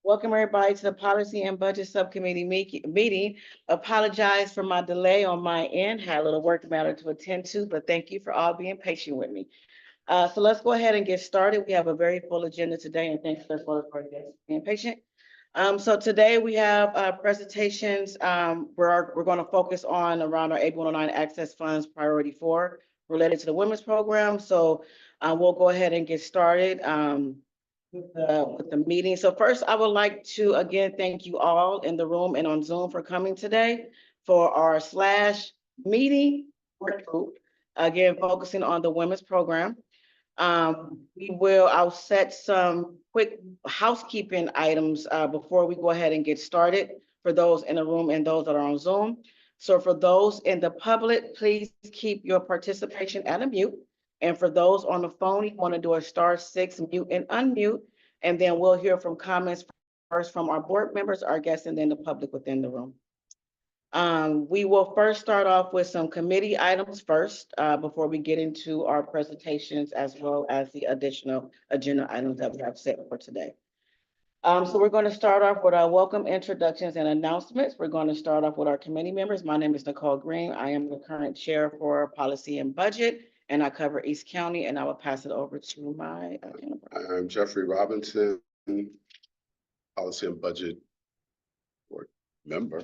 Welcome everybody to the Policy and Budget Subcommittee meeting. Apologize for my delay on my end. Had a little work matter to attend to, but thank you for all being patient with me. So let's go ahead and get started. We have a very full agenda today, and thanks for being patient. So today we have presentations. We're going to focus on around our AB 109 Access Funds Priority 4 related to the women's program. So we'll go ahead and get started with the meeting. So first, I would like to again thank you all in the room and on Zoom for coming today for our / meeting work group. Again, focusing on the women's program. I'll set some quick housekeeping items before we go ahead and get started for those in the room and those that are on Zoom. So for those in the public, please keep your participation at a mute. And for those on the phone, you want to do a *6, mute and unmute. And then we'll hear from comments first from our board members, our guests, and then the public within the room. We will first start off with some committee items first before we get into our presentations as well as the additional agenda items that we have set for today. So we're going to start off with our welcome introductions and announcements. We're going to start off with our committee members. My name is Nicole Green. I am the current chair for Policy and Budget, and I cover East County, and I will pass it over to my I'm Jeffrey Robinson, Policy and Budget Board member,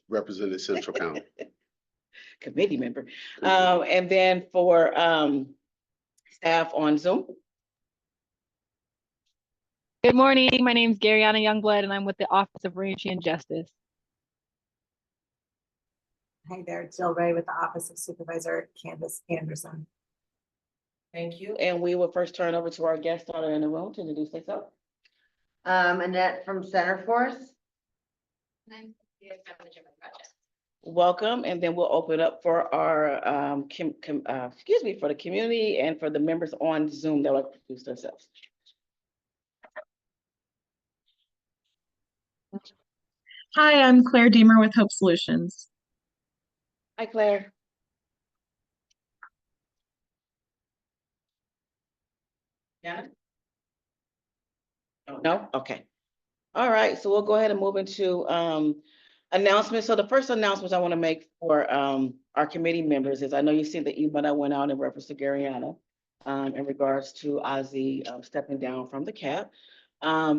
representing Central County. Committee member. And then for staff on Zoom. Good morning. My name is Garyana Youngblood, and I'm with the Office of Reentry and Justice. Hi there, Jill Ray with the Office of Supervisor Candace Anderson. Thank you. And we will first turn over to our guest that are in the room to introduce themselves. Annette from Center Force. Welcome, and then we'll open up for our for the community and for the members on Zoom that will introduce themselves. Hi, I'm Claire Deemer with Hope Solutions. Hi, Claire. Yeah. No? Okay. All right, so we'll go ahead and move into announcements. So the first announcements I want to make for our committee members is I know you see the email that went out in reference to Garyana in regards to Ozzy stepping down from the CAB.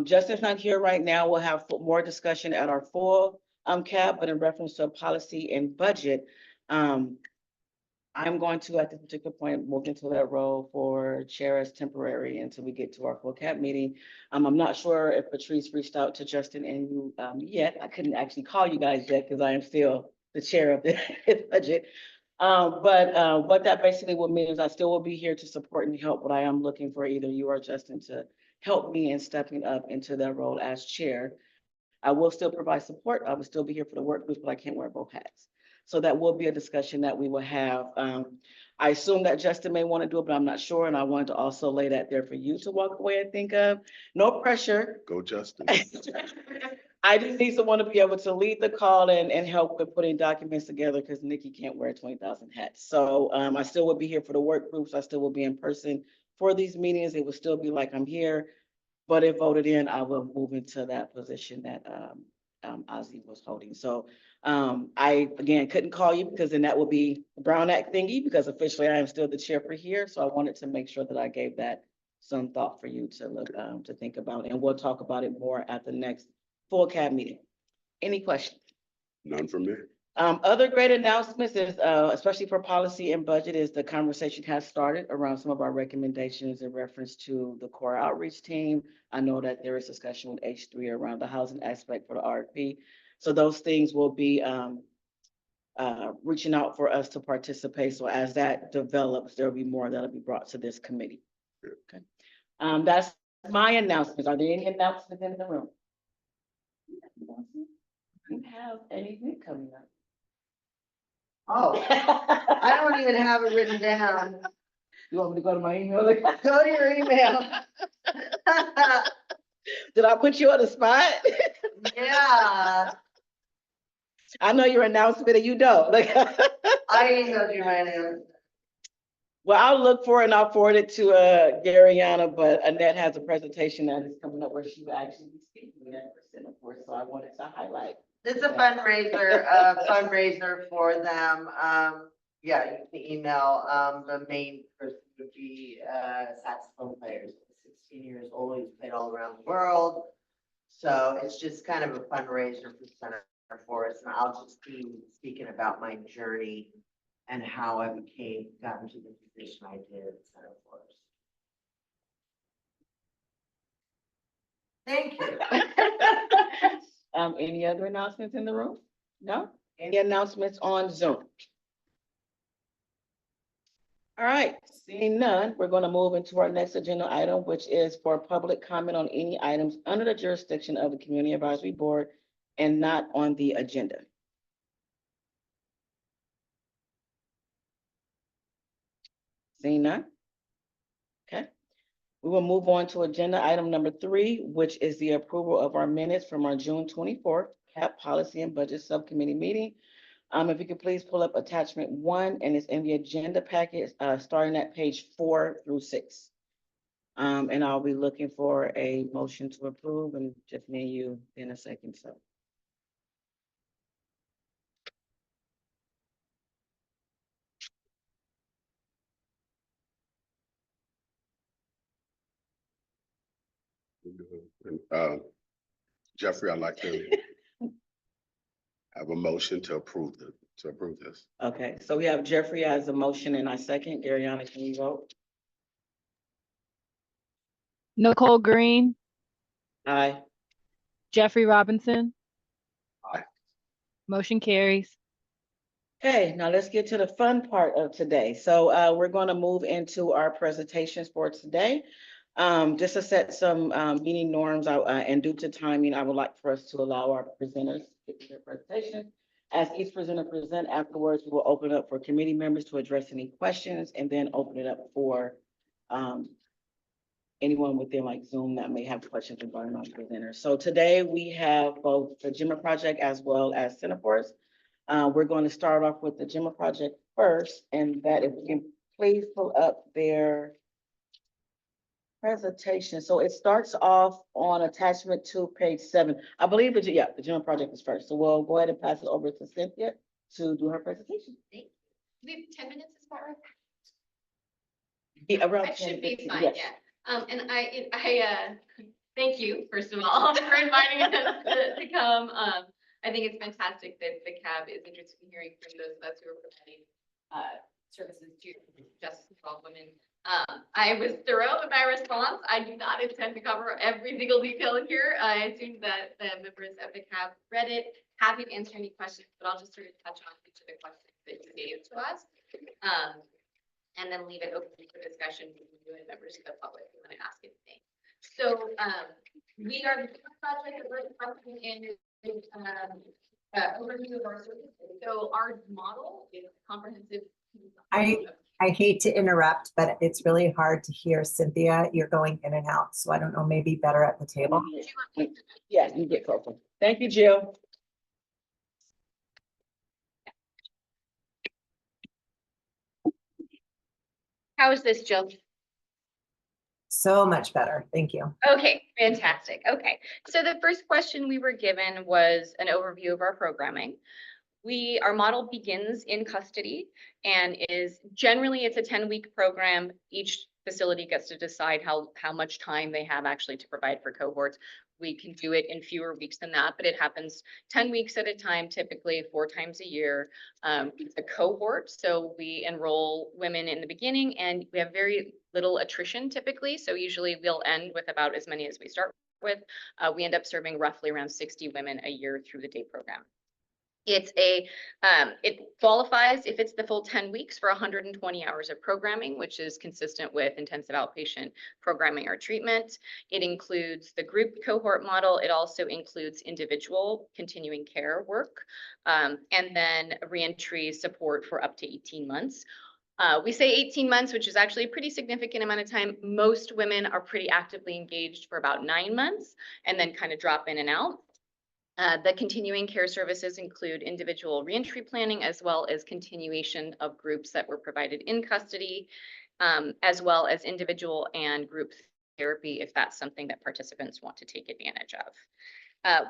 Justin's not here right now. We'll have more discussion at our full CAB, but in reference to policy and budget, I'm going to, at this particular point, move into that role for chair as temporary until we get to our full CAB meeting. I'm not sure if Patrice reached out to Justin and you yet. I couldn't actually call you guys yet because I am still the chair of the budget. But what that basically will mean is I still will be here to support and help, but I am looking for either you or Justin to help me in stepping up into that role as chair. I will still provide support. I will still be here for the work groups, but I can't wear both hats. So that will be a discussion that we will have. I assume that Justin may want to do it, but I'm not sure. And I wanted to also lay that there for you to walk away and think of. No pressure. Go, Justin. I just need someone to be able to lead the call and help with putting documents together because Nikki can't wear 20,000 hats. So I still will be here for the work groups. I still will be in person for these meetings. It will still be like I'm here, but if voted in, I will move into that position that Ozzy was holding. So I, again, couldn't call you because then that would be a Brown Act thingy because officially I am still the chair for here. So I wanted to make sure that I gave that some thought for you to look to think about. And we'll talk about it more at the next full CAB meeting. Any questions? None from me. Other great announcements is, especially for policy and budget, is the conversation has started around some of our recommendations in reference to the core outreach team. I know that there is discussion with H3 around the housing aspect for the RFP. So those things will be reaching out for us to participate. So as that develops, there'll be more that'll be brought to this committee. Okay. That's my announcements. Are there any announcements in the room? You have anything coming up? Oh, I don't even have it written down. You want me to go to my email? Go to your email. Did I put you on the spot? Yeah. I know your announcement and you don't. I emailed you my name. Well, I'll look for it and I'll forward it to Garyana, but Annette has a presentation that is coming up where she will actually be speaking at for Center for, so I wanted to highlight. It's a fundraiser for them. Yeah, you can email, the main person would be, saxophone players, 16 years old, he's played all around the world. So it's just kind of a fundraiser for Center for us, and I'll just be speaking about my journey and how I got into the position I did at Center for us. Thank you. Any other announcements in the room? No? Any announcements on Zoom? All right, seeing none, we're going to move into our next agenda item, which is for public comment on any items under the jurisdiction of the Community Advisory Board and not on the agenda. Seeing none? Okay. We will move on to agenda item number 3, which is the approval of our minutes from our June 24th CAP Policy and Budget Subcommittee meeting. If you could please pull up attachment 1, and it's in the agenda packet, starting at page 4 through 6. And I'll be looking for a motion to approve, and just me and you in a second, so. And, Jeffrey, I'd like to have a motion to approve this. Okay, so we have Jeffrey as a motion and I second. Garyana, can you vote? Nicole Green, Aye. Jeffrey Robinson. Aye. Motion carries. Okay, now let's get to the fun part of today. So we're going to move into our presentations for today. Just to set some meeting norms and due to timing, I would like for us to allow our presenters to get to their presentation. As each presenter presents afterwards, we will open it up for committee members to address any questions and then open it up for anyone within like Zoom that may have questions regarding our presenters. So today we have both the GEMA project as well as Cineforce. We're going to start off with the GEMA project first, and that if we can please pull up their presentation. So it starts off on attachment 2, page 7. I believe the GEMA project is first. So we'll go ahead and pass it over to Cynthia to do her presentation. We have 10 minutes, is that right? Yeah, around That 10, should be 15, fine, yes. yeah. And I thank you, first of all, for inviting us to come. I think it's fantastic that the CAB is interested in hearing from those of us who are providing services to justice for all women. I was thorough in my response. I do not intend to cover every single detail in here. I assume that the members of the CAB read it. Happy to answer any questions, but I'll just sort of touch on each of the questions that you gave to us. And then leave it open for discussion with you and members of the public who want to ask anything. So we are the project that we're talking in overview of our services. So our model is comprehensive. I hate to interrupt, but it's really hard to hear Cynthia. You're going in and out, so I don't know, maybe better at the table. Yeah, you get closer. Thank you, Jill. How is this, Jill? So much better. Thank you. Okay, fantastic. Okay, so the first question we were given was an overview of our programming. Our model begins in custody and is generally it's a 10-week program. Each facility gets to decide how much time they have actually to provide for cohorts. We can do it in fewer weeks than that, but it happens 10 weeks at a time, typically 4 times a year. It's a cohort, so we enroll women in the beginning and we have very little attrition typically. So usually we'll end with about as many as we start with. We end up serving roughly around 60 women a year through the day program. It qualifies if it's the full 10 weeks for 120 hours of programming, which is consistent with intensive outpatient programming or treatment. It includes the group cohort model. It also includes individual continuing care work, and then reentry support for up to 18 months. We say 18 months, which is actually a pretty significant amount of time. Most women are pretty actively engaged for about 9 months and then kind of drop in and out. The continuing care services include individual reentry planning, as well as continuation of groups that were provided in custody, as well as individual and group therapy if that's something that participants want to take advantage of.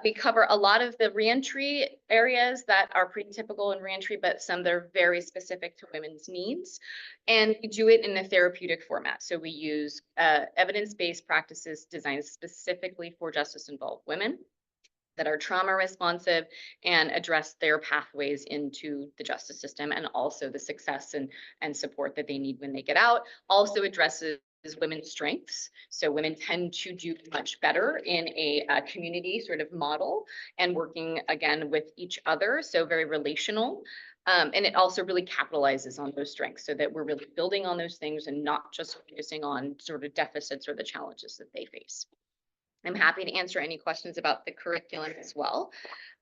We cover a lot of the reentry areas that are pretty typical in reentry, but some that are very specific to women's needs. And we do it in a therapeutic format. So we use evidence-based practices designed specifically for justice-involved women that are trauma responsive and address their pathways into the justice system, and also the success and support that they need when they get out. Also addresses women's strengths. So women tend to do much better in a community sort of model and working again with each other. So very relational. And it also really capitalizes on those strengths so that we're really building on those things and not just focusing on sort of deficits or the challenges that they face. I'm happy to answer any questions about the curriculum as well.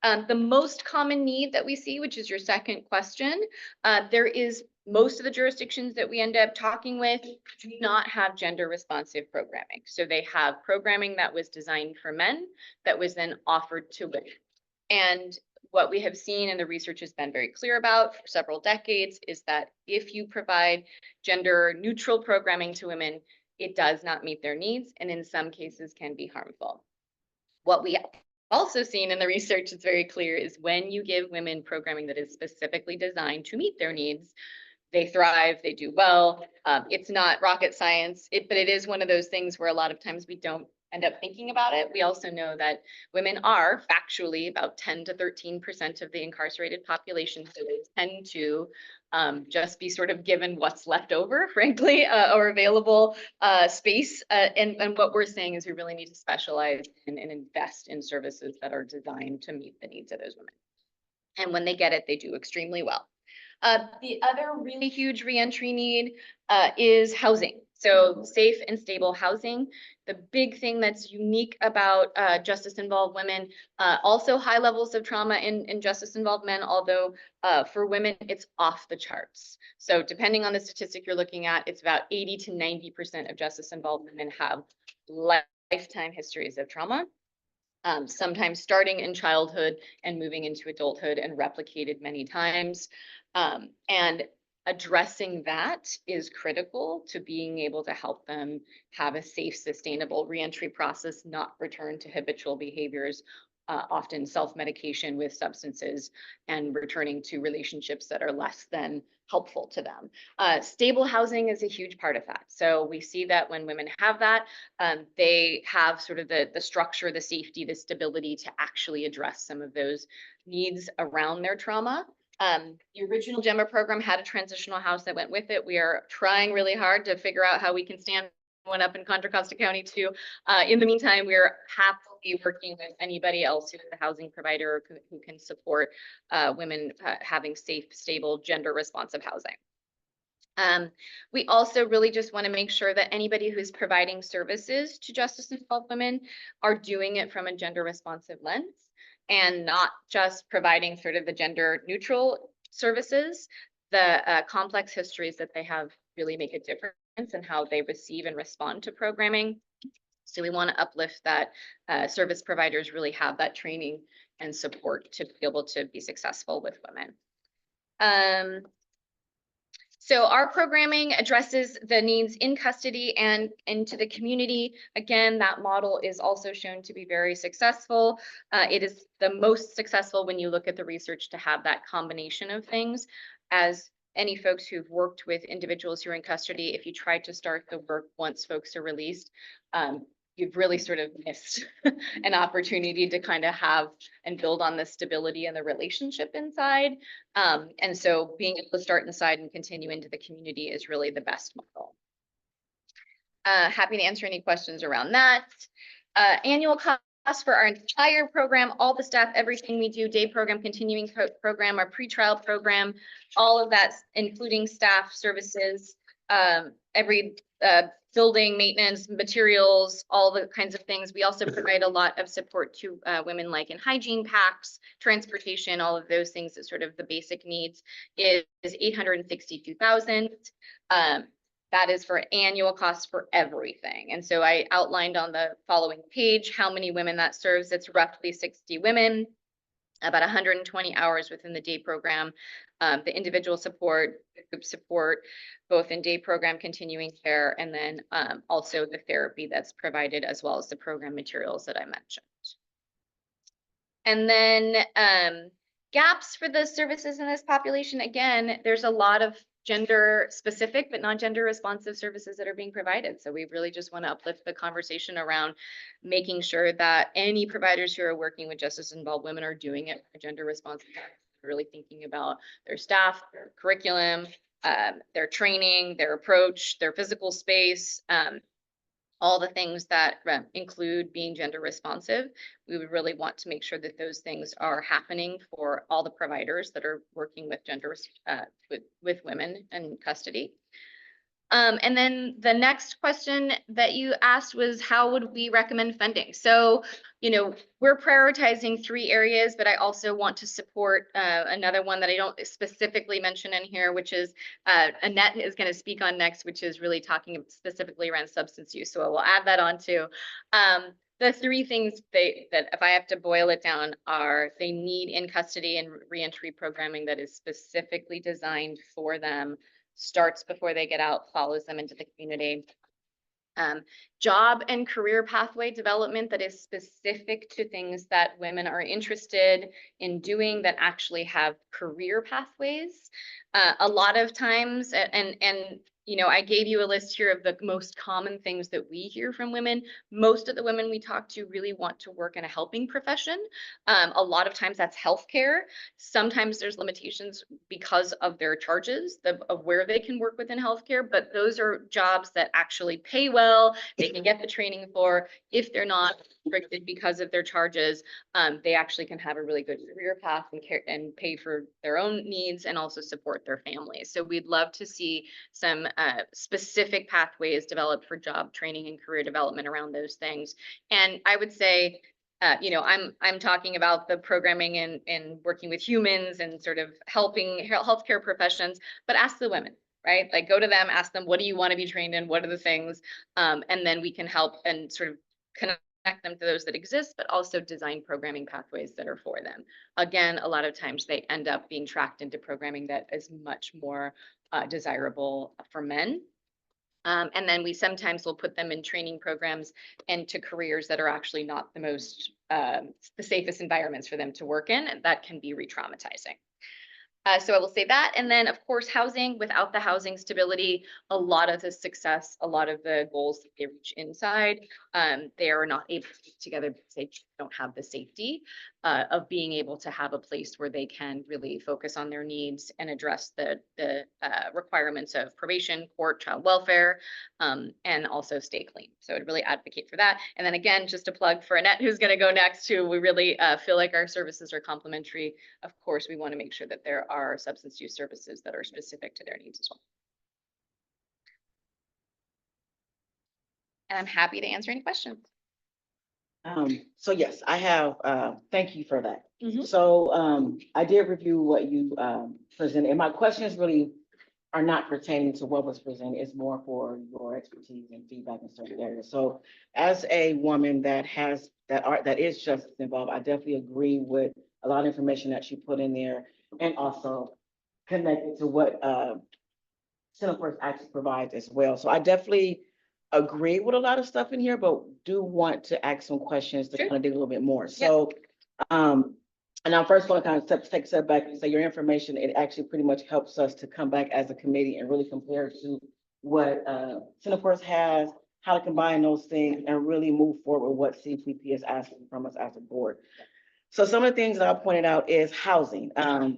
The most common need that we see, which is your second question, there is most of the jurisdictions that we end up talking with do not have gender responsive programming. So they have programming that was designed for men that was then offered to women. And what we have seen and the research has been very clear about for several decades is that if you provide gender neutral programming to women, it does not meet their needs and in some cases can be harmful. What we also seen in the research is very clear is when you give women programming that is specifically designed to meet their needs, they thrive, they do well. It's not rocket science, but it is one of those things where a lot of times we don't end up thinking about it. We also know that women are factually about 10 to 13% of the incarcerated population, so they tend to just be sort of given what's left over, frankly, or available space. And what we're saying is we really need to specialize and invest in services that are designed to meet the needs of those women. And when they get it, they do extremely well. The other really huge reentry need is housing. So safe and stable housing. The big thing that's unique about justice-involved women, also high levels of trauma in justice-involved men, although for women, it's off the charts. So depending on the statistic you're looking at, it's about 80 to 90% of justice-involved women have lifetime histories of trauma. Sometimes starting in childhood and moving into adulthood and replicated many times. And addressing that is critical to being able to help them have a safe, sustainable reentry process, not return to habitual behaviors, often self-medication with substances, and returning to relationships that are less than helpful to them. Stable housing is a huge part of that. So we see that when women have that, they have sort of the structure, the safety, the stability to actually address some of those needs around their trauma. The original GEMA program had a transitional house that went with it. We are trying really hard to figure out how we can stand one up in Contra Costa County too. In the meantime, we're happily working with anybody else who is a housing provider who can support women having safe, stable, gender responsive housing. We also really just want to make sure that anybody who's providing services to justice-involved women are doing it from a gender responsive lens and not just providing sort of the gender neutral services. The complex histories that they have really make a difference in how they receive and respond to programming. So we want to uplift that service providers really have that training and support to be able to be successful with women. So our programming addresses the needs in custody and into the community. Again, that model is also shown to be very successful. It is the most successful when you look at the research to have that combination of things. As any folks who've worked with individuals who are in custody, if you try to start the work once folks are released, you've really sort of missed an opportunity to kind of have and build on the stability and the relationship inside. And so being able to start inside and continue into the community is really the best model. Happy to answer any questions around that. Annual cost for our entire program, all the staff, everything we do, day program, continuing program, our pretrial program, all of that, including staff services, every building maintenance, materials, all the kinds of things. We also provide a lot of support to women, like in hygiene packs, transportation, all of those things that sort of the basic needs is $862,000. that is for annual costs for everything. And so I outlined on the following page how many women that serves. It's roughly 60 women, about 120 hours within the day program, the individual support, the group support, both in day program, continuing care, and then also the therapy that's provided, as well as the program materials that I mentioned. And then gaps for the services in this population. Again, there's a lot of gender specific but non-gender responsive services that are being provided. So we really just want to uplift the conversation around making sure that any providers who are working with justice involved women are doing it for gender responsive, really thinking about their staff, their curriculum, their training, their approach, their physical space, all the things that include being gender responsive. We would really want to make sure that those things are happening for all the providers that are working with with women in custody. And then the next question that you asked was, how would we recommend funding? So, you know, we're prioritizing 3 areas, but I also want to support another one that I don't specifically mention in here, which is Annette is going to speak on next, which is really talking specifically around substance use. So I will add that on too. The 3 things that if I have to boil it down are they need in custody and reentry programming that is specifically designed for them, starts before they get out, follows them into the community. Job and career pathway development that is specific to things that women are interested in doing that actually have career pathways. A lot of times, and you know, I gave you a list here of the most common things that we hear from women. Most of the women we talk to really want to work in a helping profession. A lot of times that's healthcare. Sometimes there's limitations because of their charges of where they can work within healthcare, but those are jobs that actually pay well. They can get the training for. If they're not restricted because of their charges, they actually can have a really good career path and care and pay for their own needs and also support their families. So we'd love to see some specific pathways developed for job training and career development around those things. And I would say, you know, I'm talking about the programming and working with humans and sort of helping healthcare professions, but ask the women, right? Like go to them, ask them, what do you want to be trained in? What are the things? And then we can help and sort of connect them to those that exist, but also design programming pathways that are for them. Again, a lot of times they end up being tracked into programming that is much more desirable for men. And then we sometimes will put them in training programs and to careers that are actually not the most, the safest environments for them to work in, and that can be re-traumatizing. So I will say that. And then of course, housing. Without the housing stability, a lot of the success, a lot of the goals that they reach inside, they are not able to keep together because they don't have the safety of being able to have a place where they can really focus on their needs and address the requirements of probation, court, child welfare, and also stay clean. So I'd really advocate for that. And then again, just a plug for Annette, who's going to go next, too. We really feel like our services are complementary. Of course, we want to make sure that there are substance use services that are specific to their needs as well. And I'm happy to answer any questions. So yes, I have, thank you for that. Mhm. So I did review what you presented, and my questions really are not pertaining to what was presented. It's more for your expertise and feedback in certain areas. So as a woman that is justice involved, I definitely agree with a lot of information that you put in there, and also connected to what Center First actually provides as well. So I definitely agree with a lot of stuff in here, but do want to ask some questions to Sure. kind of dig a little bit more. So, and I first want to kind of take a step back and say your information, it actually pretty much helps us to come back as a committee and really compare to what Center First has, how to combine those things and really move forward with what CPP is asking from us as a board. So some of the things that I pointed out is housing. That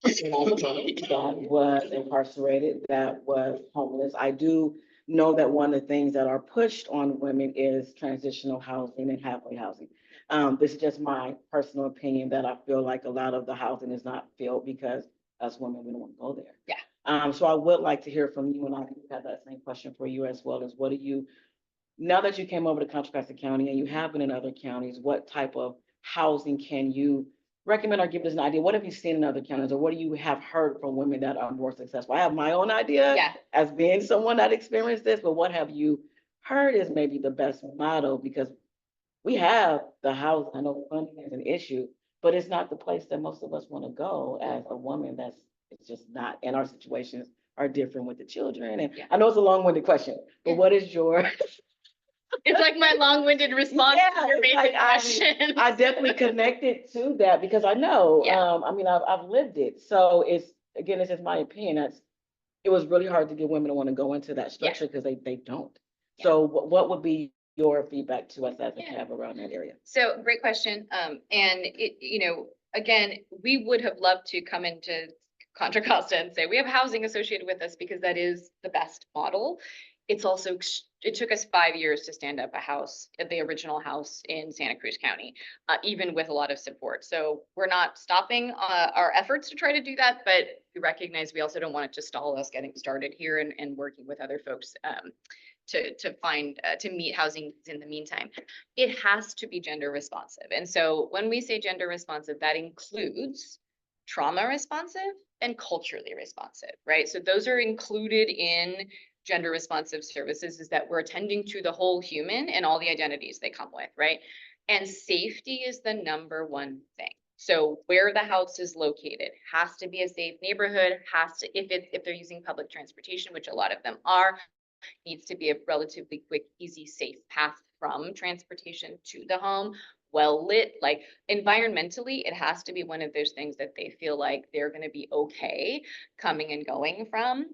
was incarcerated, that was homeless. I do know that one of the things that are pushed on women is transitional housing and halfway housing. This is just my personal opinion that I feel like a lot of the housing is not filled because us women, we don't want to go there. Yeah. So I would like to hear from you, and I have that same question for you as well, as what do you, now that you came over to Contra Costa County and you have been in other counties, what type of housing can you recommend or give us an idea? What have you seen in other counties, or what do you have heard from women that are more successful? I have my own idea Yeah. as being someone that experienced this, but what have you heard is maybe the best model? Because we have the house, I know funding is an issue, but it's not the place that most of us want to go as a woman. It's just not, and our situations are different with the children. And Yeah. I know it's a long-winded question, but what is your? It's like my long-winded response to Yeah, your it's basic like, question. I definitely connected to that because I know, Yeah. I mean, I've lived it. So again, this is my opinion. It was really hard to get women to want to go into that structure because they don't. Yeah. So what would be your feedback to us as a Yeah. cab around that area? So great question. And it, again, we would have loved to come into Contra Costa and say, we have housing associated with us because that is the best model. It's also, it took us 5 years to stand up a house, the original house in Santa Cruz County, even with a lot of support. So we're not stopping our efforts to try to do that, but we recognize we also don't want it to stall us getting started here and working with other folks to find to meet housing needs in the meantime. It has to be gender responsive. And so when we say gender responsive, that includes trauma responsive and culturally responsive, right? So those are included in gender responsive services, is that we're attending to the whole human and all the identities they come with, right? And safety is the number one thing. So where the house is located has to be a safe neighborhood, has to, if they're using public transportation, which a lot of them are, needs to be a relatively quick, easy, safe path from transportation to the home, well lit, like environmentally, it has to be one of those things that they feel like they're going to be okay coming and going from.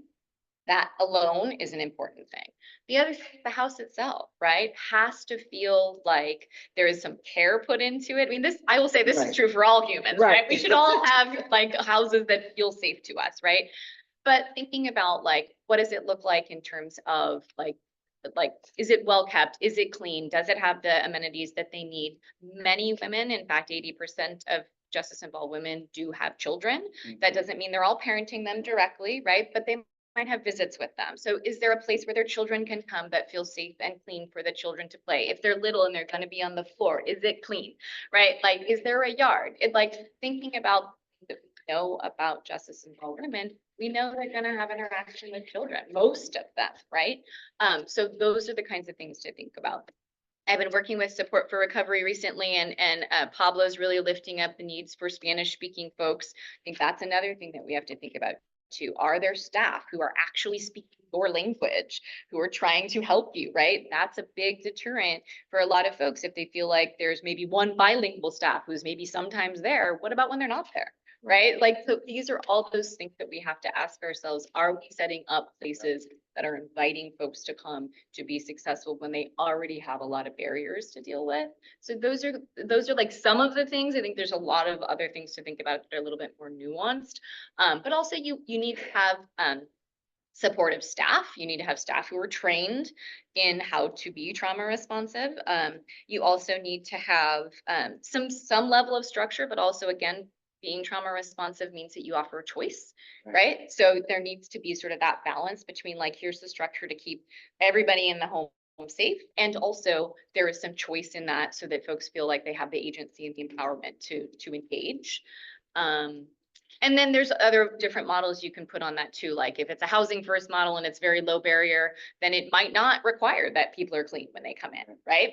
That alone is an important thing. The other thing, the house itself, right, has to feel like there is some care put into it. I mean, I will say this Right. is true for all humans, Right. right? We should all have like houses that feel safe to us, right? But thinking about like, what does it look like in terms of like, is it well kept? Is it clean? Does it have the amenities that they need? Many women, in fact, 80% of justice involved women do have children. That doesn't mean they're all parenting them directly, right? But they might have visits with them. So is there a place where their children can come that feels safe and clean for the children to play? If they're little and they're going to be on the floor, is it clean, right? Like, is there a yard? It like thinking about about justice involved women, we know they're going to have interaction with children, most of them, right? So those are the kinds of things to think about. I've been working with Support for Recovery recently, and Pablo's really lifting up the needs for Spanish speaking folks. I think that's another thing that we have to think about too. Are there staff who are actually speaking your language, who are trying to help you, right? That's a big deterrent for a lot of folks. If they feel like there's maybe one bilingual staff who's maybe sometimes there, what about when they're not there? Right? Like, so these are all those things that we have to ask ourselves. Are we setting up places that are inviting folks to come to be successful when they already have a lot of barriers to deal with? So those are like some of the things. I think there's a lot of other things to think about that are a little bit more nuanced. But also you need to have supportive staff. You need to have staff who are trained in how to be trauma responsive. You also need to have some level of structure, but also again, being trauma responsive means that you offer a choice, right? So there needs to be sort of that balance between like, here's the structure to keep everybody in the home safe. And also there is some choice in that so that folks feel like they have the agency and the empowerment to engage. And then there's other different models you can put on that too. Like if it's a housing first model and it's very low barrier, then it might not require that people are clean when they come in, right?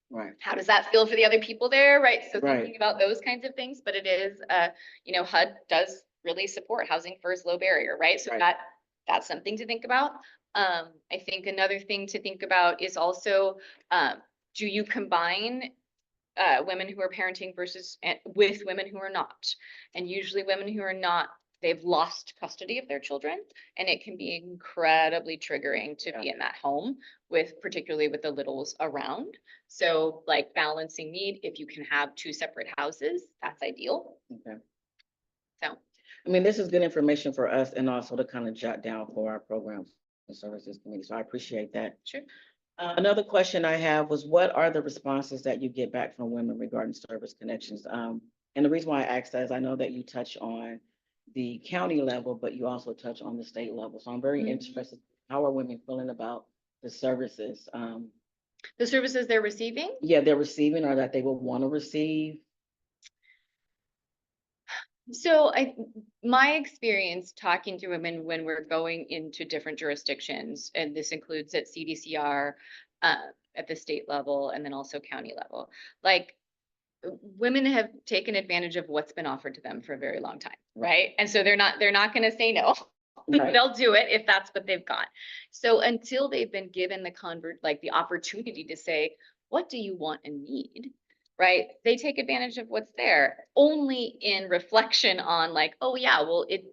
Right. How does that feel for the other people there, right? So Right. thinking about those kinds of things, but it is, HUD does really support housing first, low barrier, right? So Right. that's something to think about. I think another thing to think about is also, do you combine women who are parenting versus with women who are not? And usually women who are not, they've lost custody of their children, and it can be incredibly triggering to be in that home particularly with the littles around. So like balancing need, if you can have 2 separate houses, that's ideal. Okay. So, I mean, this is good information for us and also to kind of jot down for our programs and services committee. So I appreciate that. sure. Another question I have was, what are the responses that you get back from women regarding service connections? And the reason why I asked that is I know that you touch on the county level, but you also touch on the state level. So I'm very interested. How are women feeling about the services? The services they're receiving? Yeah, they're receiving or that they will want to receive. So my experience talking to women when we're going into different jurisdictions, and this includes at CDCR, at the state level, and then also county level, like women have taken advantage of what's been offered to them for a very long time, right? And so they're not going to say no. Right. They'll do it if that's what they've got. So until they've been given the opportunity to say, what do you want and need? Right? They take advantage of what's there only in reflection on like, oh yeah, well, it,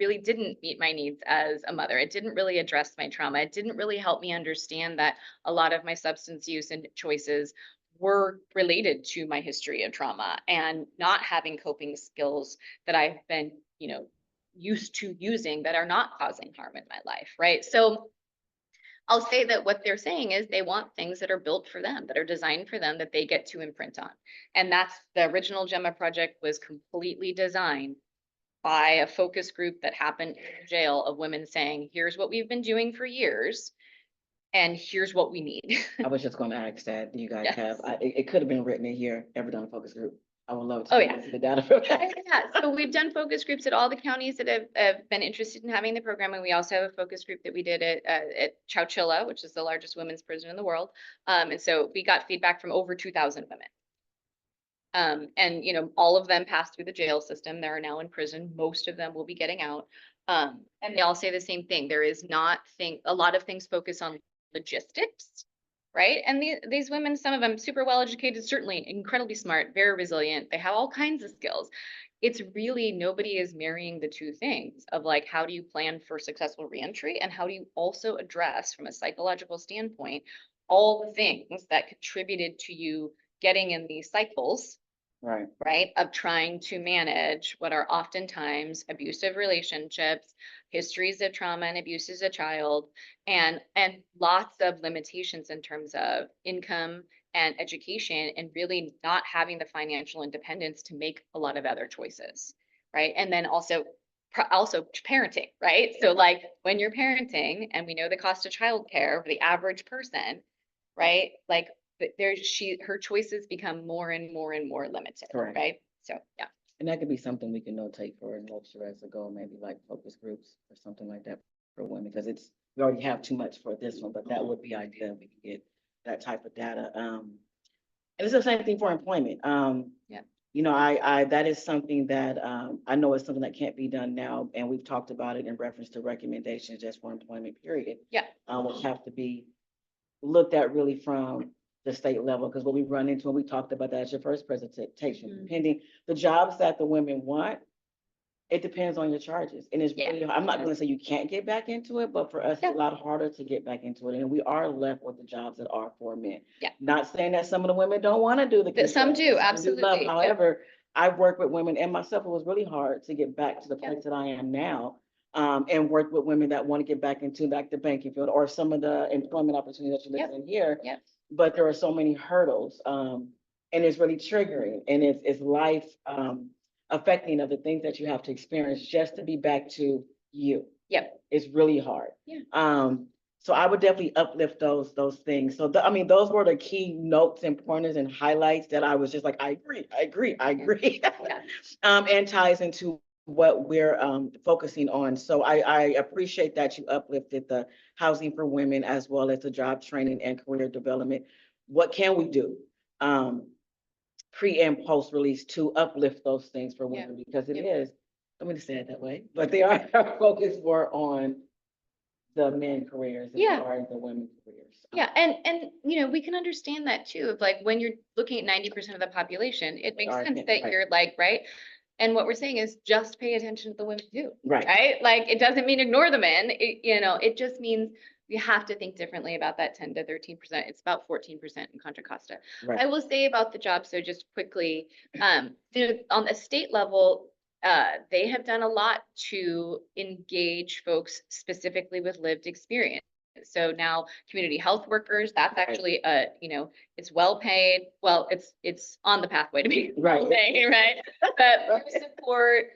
really didn't meet my needs as a mother. It didn't really address my trauma. It didn't really help me understand that a lot of my substance use and choices were related to my history of trauma and not having coping skills that I've been, used to using that are not causing harm in my life, right? So I'll say that what they're saying is they want things that are built for them, that are designed for them, that they get to imprint on. And that's the original Gemma project was completely designed by a focus group that happened in jail of women saying, here's what we've been doing for years, and here's what we need. I was just gonna ask that, do you guys Yes. have, it could have been written in here, ever done a focus group? I would love to. Oh, yeah. see the data for that. Yeah, so we've done focus groups at all the counties that have been interested in having the program, and we also have a focus group that we did at Chowchilla, which is the largest women's prison in the world. And so we got feedback from over 2,000 women. And all of them passed through the jail system. They are now in prison. Most of them will be getting out. And they all say the same thing. There is not a lot of things focus on logistics. Right. And these women, some of them super well educated, certainly incredibly smart, very resilient. They have all kinds of skills. It's really nobody is marrying the two things of like, how do you plan for successful reentry? And how do you also address from a psychological standpoint, all the things that contributed to you getting in these cycles, right, of trying to manage what are oftentimes abusive relationships, histories of trauma and abuse as a child, and lots of limitations in terms of income and education, and really not having the financial independence to make a lot of other choices, right? And then also parenting, right? So like when you're parenting, and we know the cost of childcare for the average person, right? Like but her choices become more and more and more limited, Correct. right? So yeah. And that could be something we can notate for next year as a goal, maybe like focus groups or something like that for women, because we already have too much for this one, but that would be ideal if we could get that type of data. And it's the same thing for employment. Yeah. I that is something that I know is something that can't be done now, and we've talked about it in reference to recommendations just for employment, period. Yeah. Which have to be looked at really from the state level, because what we run into, and we talked about that at your first presentation, depending the jobs that the women want, it depends on your charges. And it's really, I'm not going to say you can't get back into it, but for us, it's a lot harder to get back into it. And we are left with the jobs that are for men. Yeah. Not saying that some of the women don't want to do the Some do, love. absolutely. However, I've worked with women and myself, it was really hard to get back to the place that I am now. And work with women that want to get back into the banking field or some of the employment opportunities that you list in here. Yep. But there are so many hurdles, and it's really triggering, and it's life affecting of the things that you have to experience just to be back to you. Yep. It's really hard. Yeah. So I would definitely uplift those things. So those were the key notes and pointers and highlights that I was just like, I agree. Yeah. And ties into what we're focusing on. So I appreciate that you uplifted the housing for women as well as the job training and career development. What can we do pre and post release to uplift those things for women? Because it is, I'm going to say it that way, but they are focused more on the men careers as far as the women careers. Yeah, and we can understand that too. Of like when you're looking at 90% of the population, it makes sense that you're like, right. And what we're saying is just pay attention to the women too. Right. Like it doesn't mean ignore the men. It just means we have to think differently about that 10 to 13%. It's about 14% in Contra Costa. I will say about the job. So just quickly, on the state level, they have done a lot to engage folks specifically with lived experience. So now community health workers, that's actually it's well paid. Well, it's on the pathway to be well paid, right? But support,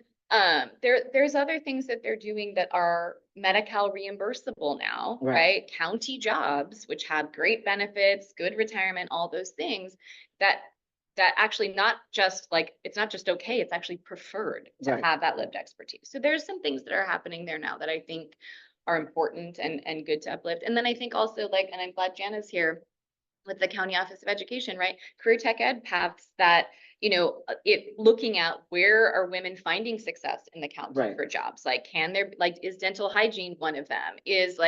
there's other things that they're doing that are Medi-Cal reimbursable now, right? County jobs, which have great benefits, good retirement, all those things that that actually not just like, it's not just okay, it's actually preferred to Right. have that lived expertise. So there's some things that are happening there now that I think are important and good to uplift. And then I think also like, and I'm glad Jana's here with the County Office of Education, right? Career tech ed paths that, it looking at where are women finding success in the county Right. for jobs? Like, can there, like, is dental hygiene one of them? Is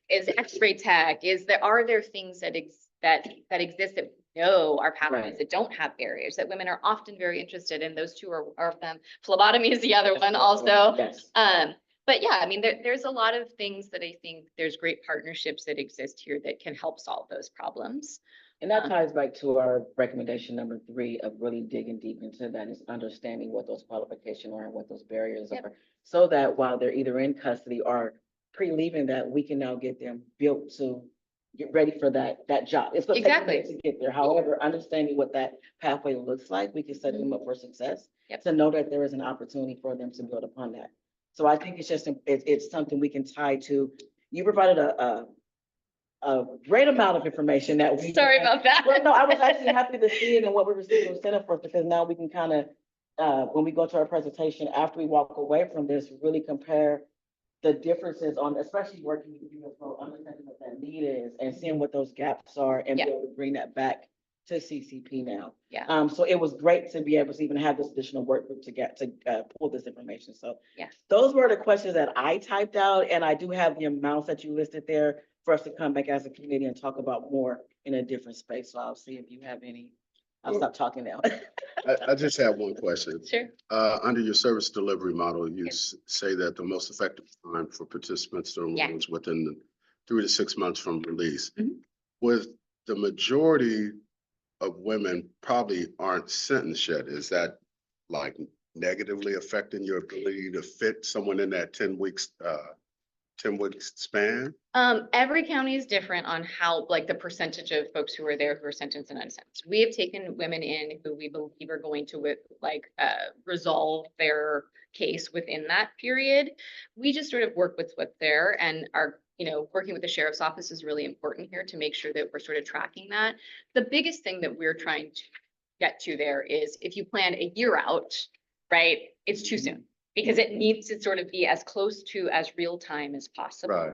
X-ray tech? Are there things that that exist that we know are pathways Right. that don't have barriers, that women are often very interested in? Those two are of them. Phlebotomy is the other That's one the other also. one. Yes. But yeah, I mean, there's a lot of things that I think there's great partnerships that exist here that can help solve those problems. And that ties back to our recommendation number 3 of really digging deep into that, is understanding what those qualifications are and what those barriers Yep. are. So that while they're either in custody or pre-leaving, that we can now get them built to get ready for that job. It's gonna take a minute Exactly. to get there. However, understanding what that pathway looks like, we can set them up for success. Yep. To know that there is an opportunity for them to build upon that. So I think it's just, it's something we can tie to. You provided a great amount of information that we. Sorry about that. Well, no, I was actually happy to see it and what we received was set up for us, because now we can kind of, when we go to our presentation, after we walk away from this, really compare the differences on, especially working with you, understanding what that need is and seeing what those gaps are and be Yeah. able to bring that back to CCP now. Yeah. So it was great to be able to even have this additional work group to get to pull this information. So Yes. those were the questions that I typed out, and I do have the amounts that you listed there for us to come back as a committee and talk about more in a different space. So I'll see if you have any. I'll stop talking now. I just have one question. Sure. Under your service delivery model, you Yep. say that the most effective time for participants to Yeah. enroll is within the 3 to 6 months from release. Mhm. With the majority of women probably aren't sentenced yet, is that like negatively affecting your ability to fit someone in that 10 week span? Every county is different on how, like, the percentage of folks who are there who are sentenced and unsentenced. We have taken women in who we believe are going to resolve their case within that period. We just sort of work with what's there, and are, working with the sheriff's office is really important here to make sure that we're sort of tracking that. The biggest thing that we're trying to get to there is, if you plan a year out, right, it's too soon, because it needs to sort of be as close to as real time as possible. Right.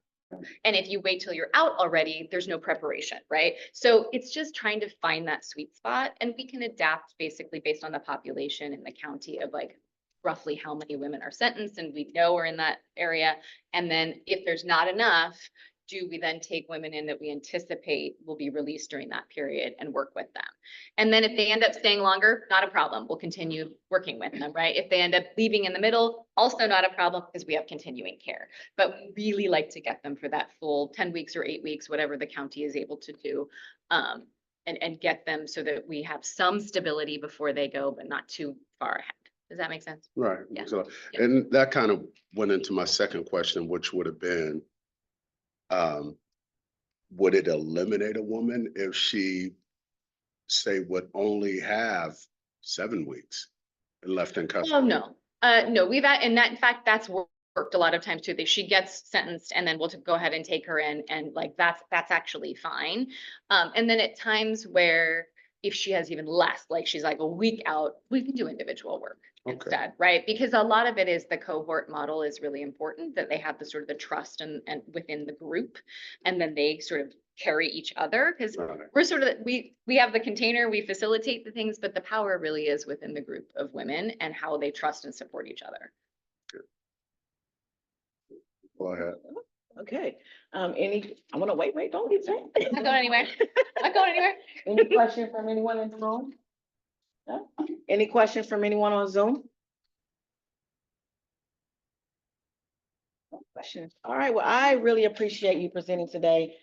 And if you wait till you're out already, there's no preparation, right? So it's just trying to find that sweet spot, and we can adapt basically based on the population in the county of like roughly how many women are sentenced and we know are in that area. And then if there's not enough, do we then take women in that we anticipate will be released during that period and work with them? And then if they end up staying longer, not a problem. We'll continue working with them, right? If they end up leaving in the middle, also not a problem, because we have continuing care. But we really like to get them for that full 10 weeks or 8 weeks, whatever the county is able to do. And get them so that we have some stability before they go, but not too far ahead. Does that make sense? Right. Yeah. So, Yeah. and that kind of went into my second question, which would have been, would it eliminate a woman if she, say, would only have 7 weeks and left in custody? Oh, no, no, and that, in fact, that's worked a lot of times too. She gets sentenced and then we'll go ahead and take her in, and like, that's actually fine. And then at times where if she has even less, like she's like a week out, we can do individual work Okay. instead, right? Because a lot of it is the cohort model is really important, that they have the sort of the trust and within the group, and then they sort of carry each other, because Right. we're sort of, we have the container, we facilitate the things, but the power really is within the group of women and how they trust and support each other. Go ahead. Okay, I want to wait, don't get that. Not going anywhere. Not going anywhere. Any questions from anyone in the room? No? Any questions from anyone on Zoom? No questions. All right, well, I really appreciate you presenting today.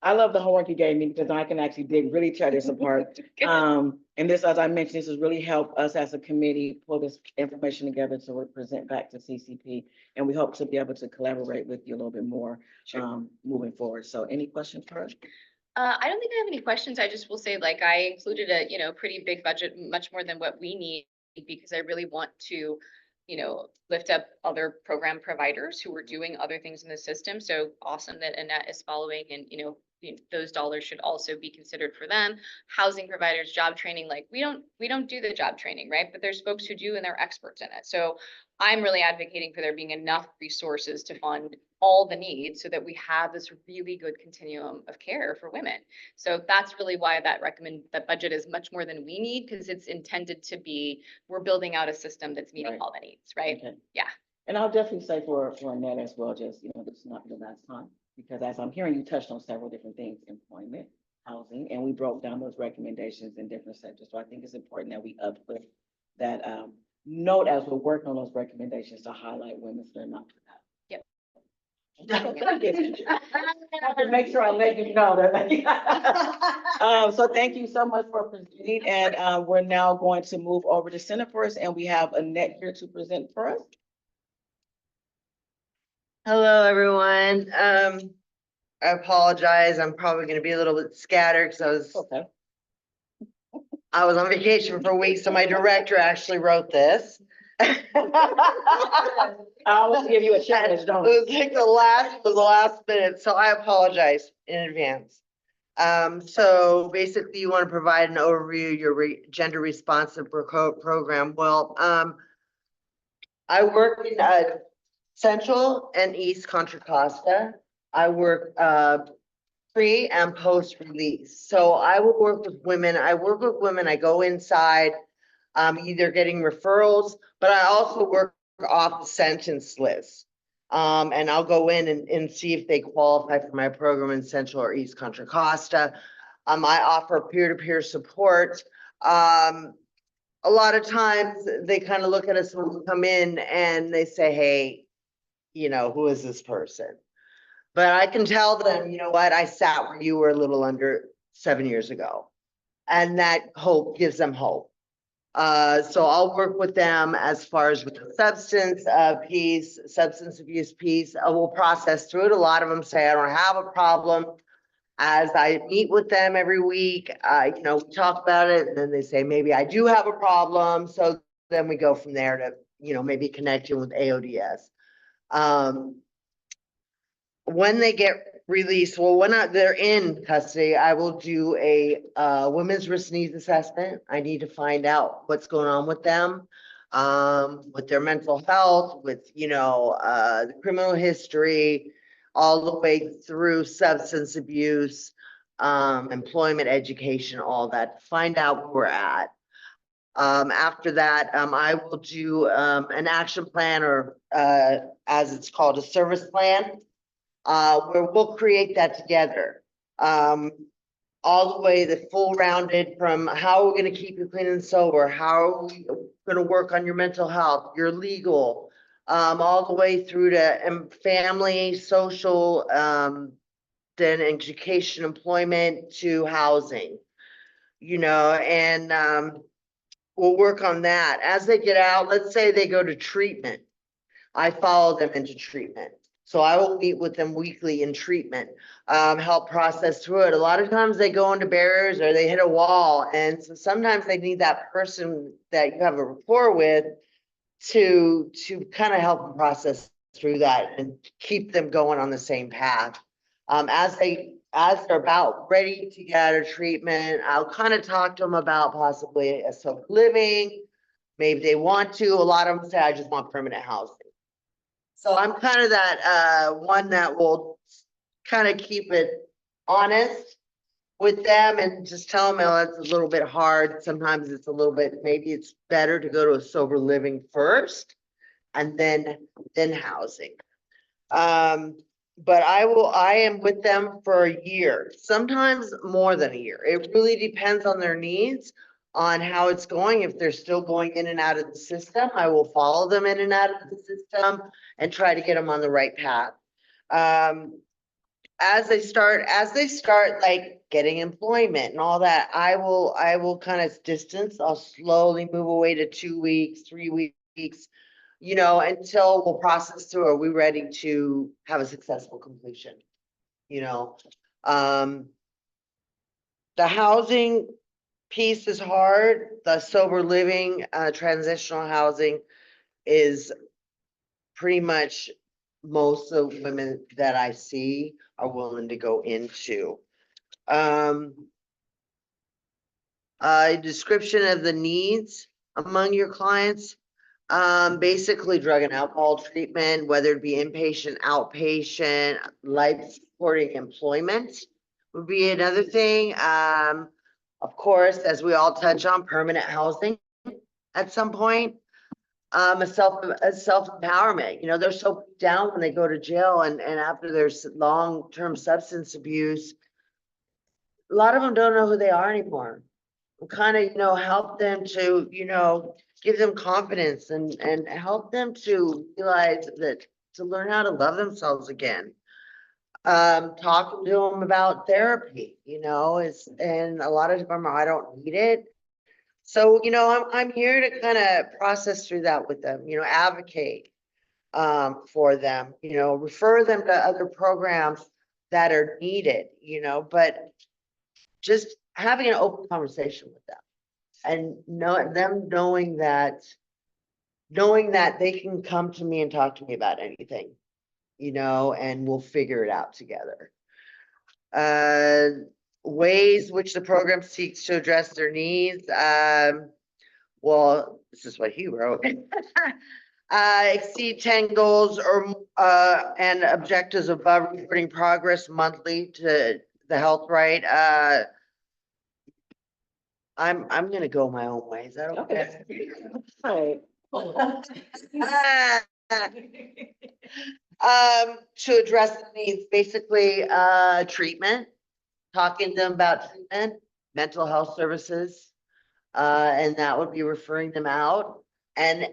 I love the homework you gave me, because I can actually really tear this apart. And this, as I mentioned, this has really helped us as a committee pull this information together to present back to CCP. And we hope to be able to collaborate with you a little bit more moving forward. So any questions for us? I don't think I have any questions. I just will say, like, I included a, pretty big budget, much more than what we need, because I really want to, lift up other program providers who are doing other things in the system. So awesome that Annette is following and, those dollars should also be considered for them. Housing providers, job training, like we don't do the job training, right? But there's folks who do and they're experts in it. So I'm really advocating for there being enough resources to fund all the needs so that we have this really good continuum of care for women. So that's really why that budget is much more than we need, because it's intended to be, we're building out a system that's meeting Right. all the needs, right? Okay. Yeah. And I'll definitely say for Annette as well, just, this is not the last time, because as I'm hearing, you touched on several different things, employment, housing, and we broke down those recommendations in different sectors. So I think it's important that we uplift that note as we're working on those recommendations to highlight women so they're not forgotten. Yep. I have to make sure I let you know that. So thank you so much for presenting, and we're now going to move over to Senate first, and we have Annette here to present for us. Hello, everyone. I apologize. I'm probably gonna be a little bit scattered because Okay. I was on vacation for a week, so my director actually wrote this. I always give you a challenge, don't I? It was like the last minute, so I apologize in advance. So basically you want to provide an overview of your gender responsive program. Well, I work in Central and East Contra Costa. I work pre and post release. So I will work with women. I go inside, either getting referrals, but I also work off the sentence list. And I'll go in and see if they qualify for my program in Central or East Contra Costa. I offer peer-to-peer support. A lot of times they kind of look at us when we come in and they say, hey, who is this person? But I can tell them, you know what, I sat where you were a little under 7 years ago. And that hope gives them hope. So I'll work with them as far as with the substance abuse piece. We'll process through it. A lot of them say, I don't have a problem. As I meet with them every week, we talk about it, and then they say, maybe I do have a problem. So then we go from there to, maybe connecting with AODS. When they get released, well, when they're in custody, I will do a women's risk needs assessment. I need to find out what's going on with them, with their mental health, with, the criminal history, all the way through substance abuse, employment, education, all that, find out where we're at. After that, I will do an action plan, or as it's called, a service plan. Where we'll create that together. All the way, the full rounded, from how we're gonna keep you clean and sober, how are we gonna work on your mental health, your legal, all the way through to family, social, then education, employment, to housing, and we'll work on that. As they get out, let's say they go to treatment, I follow them into treatment. So I will meet with them weekly in treatment, help process through it. A lot of times they go into barriers or they hit a wall. And so sometimes they need that person that you have a rapport with to kind of help them process through that and keep them going on the same path. As they're about ready to get out of treatment, I'll kind of talk to them about possibly a sober living. Maybe they want to. A lot of them say, I just want permanent housing. So I'm kind of that one that will kind of keep it honest with them and just tell them, oh, it's a little bit hard. Sometimes it's a little bit, maybe it's better to go to a sober living first and then housing. But I am with them for a year, sometimes more than a year. It really depends on their needs, on how it's going. If they're still going in and out of the system, I will follow them in and out of the system and try to get them on the right path. As they start like getting employment and all that, I will kind of distance. I'll slowly move away to 2 weeks, 3 weeks, until we'll process through. Are we ready to have a successful completion? The housing piece is hard. The sober living, transitional housing is pretty much most of women that I see are willing to go into. A description of the needs among your clients. Basically drug and alcohol treatment, whether it be inpatient, outpatient, life supporting employment would be another thing. Of course, as we all touch on, permanent housing at some point. A self-empowerment, they're so down when they go to jail and after there's long-term substance abuse. A lot of them don't know who they are anymore. Kind of, help them to, give them confidence and help them to realize that to learn how to love themselves again. Talking to them about therapy, and a lot of them are, I don't need it. So, I'm here to kind of process through that with them, advocate for them, refer them to other programs that are needed, but just having an open conversation with them and knowing that they can come to me and talk to me about anything, and we'll figure it out together. Ways which the program seeks to address their needs. Well, this is what he wrote. Exceed 10 goals or and objectives above reporting progress monthly to the health right. I'm gonna go my own way. Is that okay? Right. To address the needs, basically, treatment, talking to them about treatment, mental health services, and that would be referring them out. And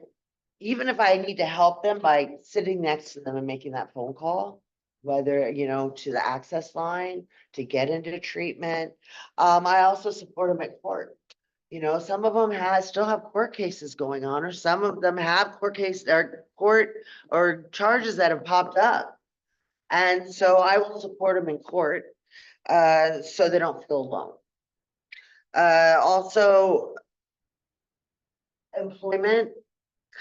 even if I need to help them by sitting next to them and making that phone call, whether, to the access line to get into treatment. I also support them at court. Some of them still have court cases going on, or some of them have court or charges that have popped up. And so I will support them in court, so they don't feel alone. Also, employment,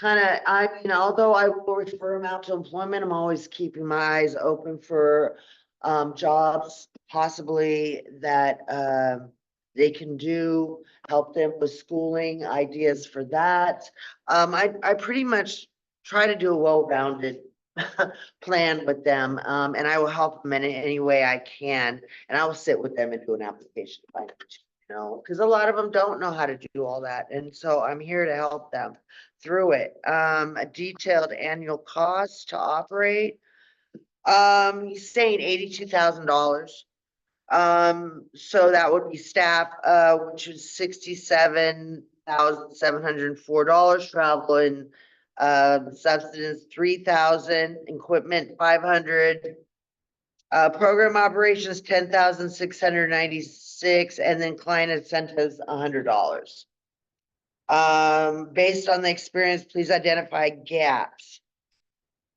although I will refer them out to employment, I'm always keeping my eyes open for jobs possibly that they can do, help them with schooling, ideas for that. I pretty much try to do a well-rounded plan with them, and I will help them in any way I can, and I will sit with them and do an application if I need to, because a lot of them don't know how to do all that, and so I'm here to help them through it. A detailed annual cost to operate. He's saying $82,000. So that would be staff, which is $67,704, travel and substance $3,000, equipment $500, program operations $10,696, and then client incentives $100. Based on the experience, please identify gaps.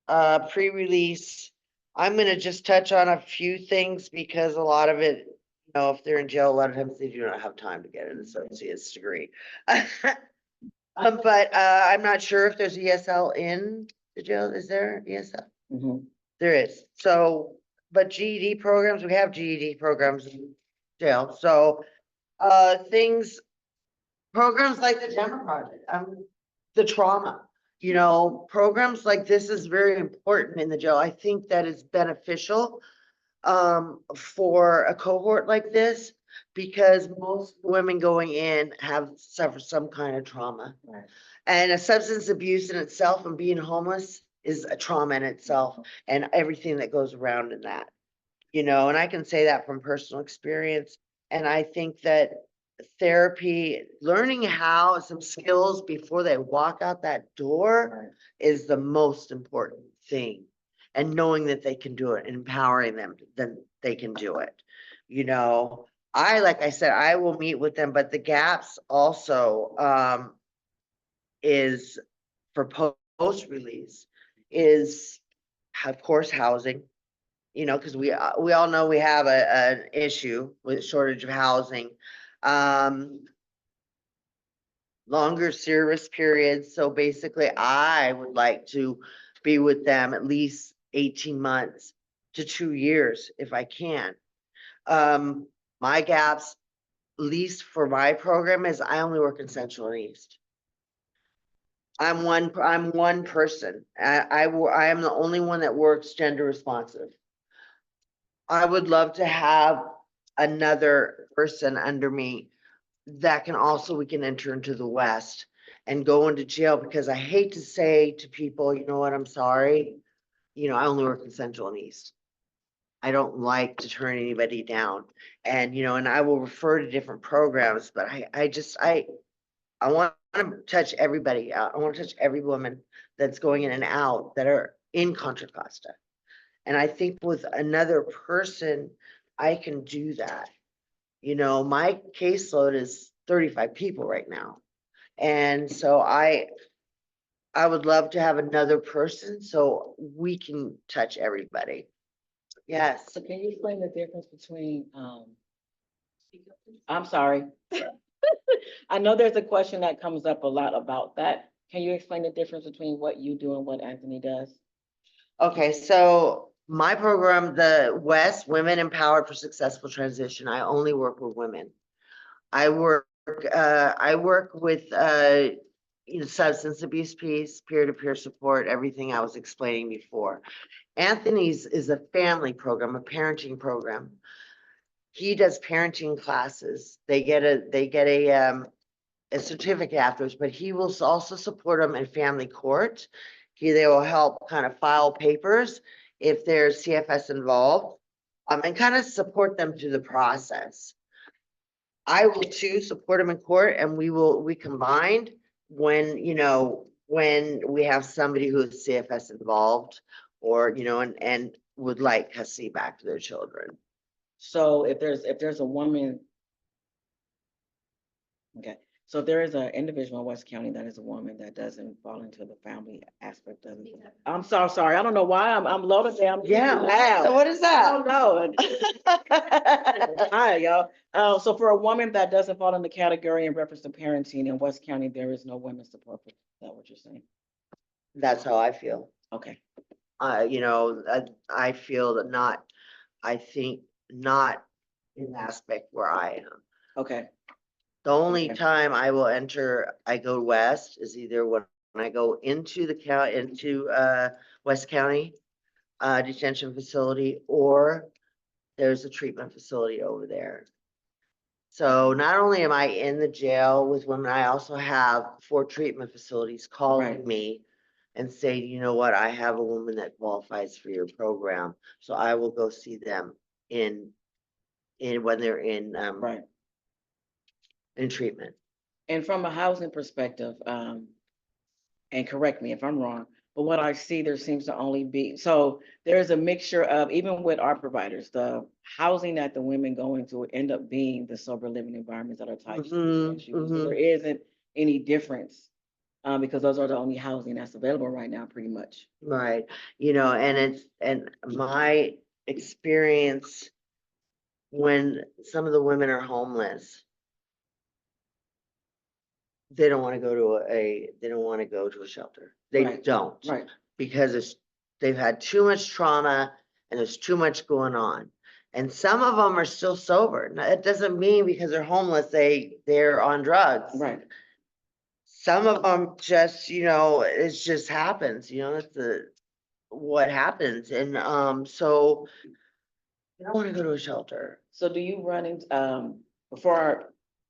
Pre-release, I'm gonna just touch on a few things because a lot of it, if they're in jail, a lot of times they do not have time to get an associate's degree. But I'm not sure if there's ESL in the jail. Is there ESL? Mhm. There is. So, but GED programs, we have GED programs in jail. So, programs like the Gemma Project, the trauma, programs like this is very important in the jail. I think that is beneficial for a cohort like this, because most women going in have suffered some kind of trauma. Right. And a substance abuse in itself and being homeless is a trauma in itself, and everything that goes around in that, and I can say that from personal experience. And I think that therapy, learning how some skills before they walk out that door is the most important thing. And knowing that they can do it and empowering them, then they can do it. Like I said, I will meet with them, but the gaps also is for post-release is, of course, housing. Because we all know we have an issue with shortage of housing. Longer service periods. So basically, I would like to be with them at least 18 months to 2 years if I can. My gaps, least for my program, is I only work in Central and East. I'm one person. I am the only one that works gender responsive. I would love to have another person under me that can also, we can enter into the West and go into jail, because I hate to say to people, you know what, I'm sorry. I only work in Central and East. I don't like to turn anybody down, and, and I will refer to different programs, but I want to touch everybody. I want to touch every woman that's going in and out that are in Contra Costa. And I think with another person, I can do that. My caseload is 35 people right now. And so I would love to have another person so we can touch everybody. Yes. So can you explain the difference between, I'm sorry. I know there's a question that comes up a lot about that. Can you explain the difference between what you do and what Anthony does? Okay, so my program, the West Women Empowered for Successful Transition, I only work with women. I work with, substance abuse piece, peer-to-peer support, everything I was explaining before. Anthony's is a family program, a parenting program. He does parenting classes. They get a certificate afterwards, but he will also support them in family court. They will help kind of file papers if there's CFS involved, and kind of support them through the process. I will too support them in court, and we combined when, when we have somebody who is CFS involved, or, and would like custody back to their children. So if there's a woman. Okay, so if there is an individual in West County that is a woman that doesn't fall into the family aspect of it. I'm so sorry. I don't know why I'm loaded down. Yeah. So what is I that? don't know. Hi, y'all. So for a woman that doesn't fall in the category in reference to parenting in West County, there is no women's support. Is that what you're saying? That's how I feel. Okay. I feel that not, I think not in the aspect where I am. Okay. The only Okay. time I will enter, I go west, is either when I go into the county, into West County detention facility, or there's a treatment facility over there. So not only am I in the jail with women, I also have 4 treatment facilities calling Right. me and say, you know what, I have a woman that qualifies for your program. So I will go see them in when they're in Right. in treatment. And from a housing perspective, and correct me if I'm wrong, but what I see, there seems to only be, so there's a mixture of, even with our providers, the housing that the women go into end up being the sober living environments that are tied to substance use. So there isn't any difference, because those are the only housing that's available right now, pretty much. Right. And my experience when some of the women are homeless, they don't want to go to a shelter. They Right. don't. Right. Because they've had too much trauma and there's too much going on. And some of them are still sober. Now, it doesn't mean because they're homeless, they're on drugs. Right. Some of them just, it just happens, it's what happens. And so they don't want to go to a shelter. So do you run into,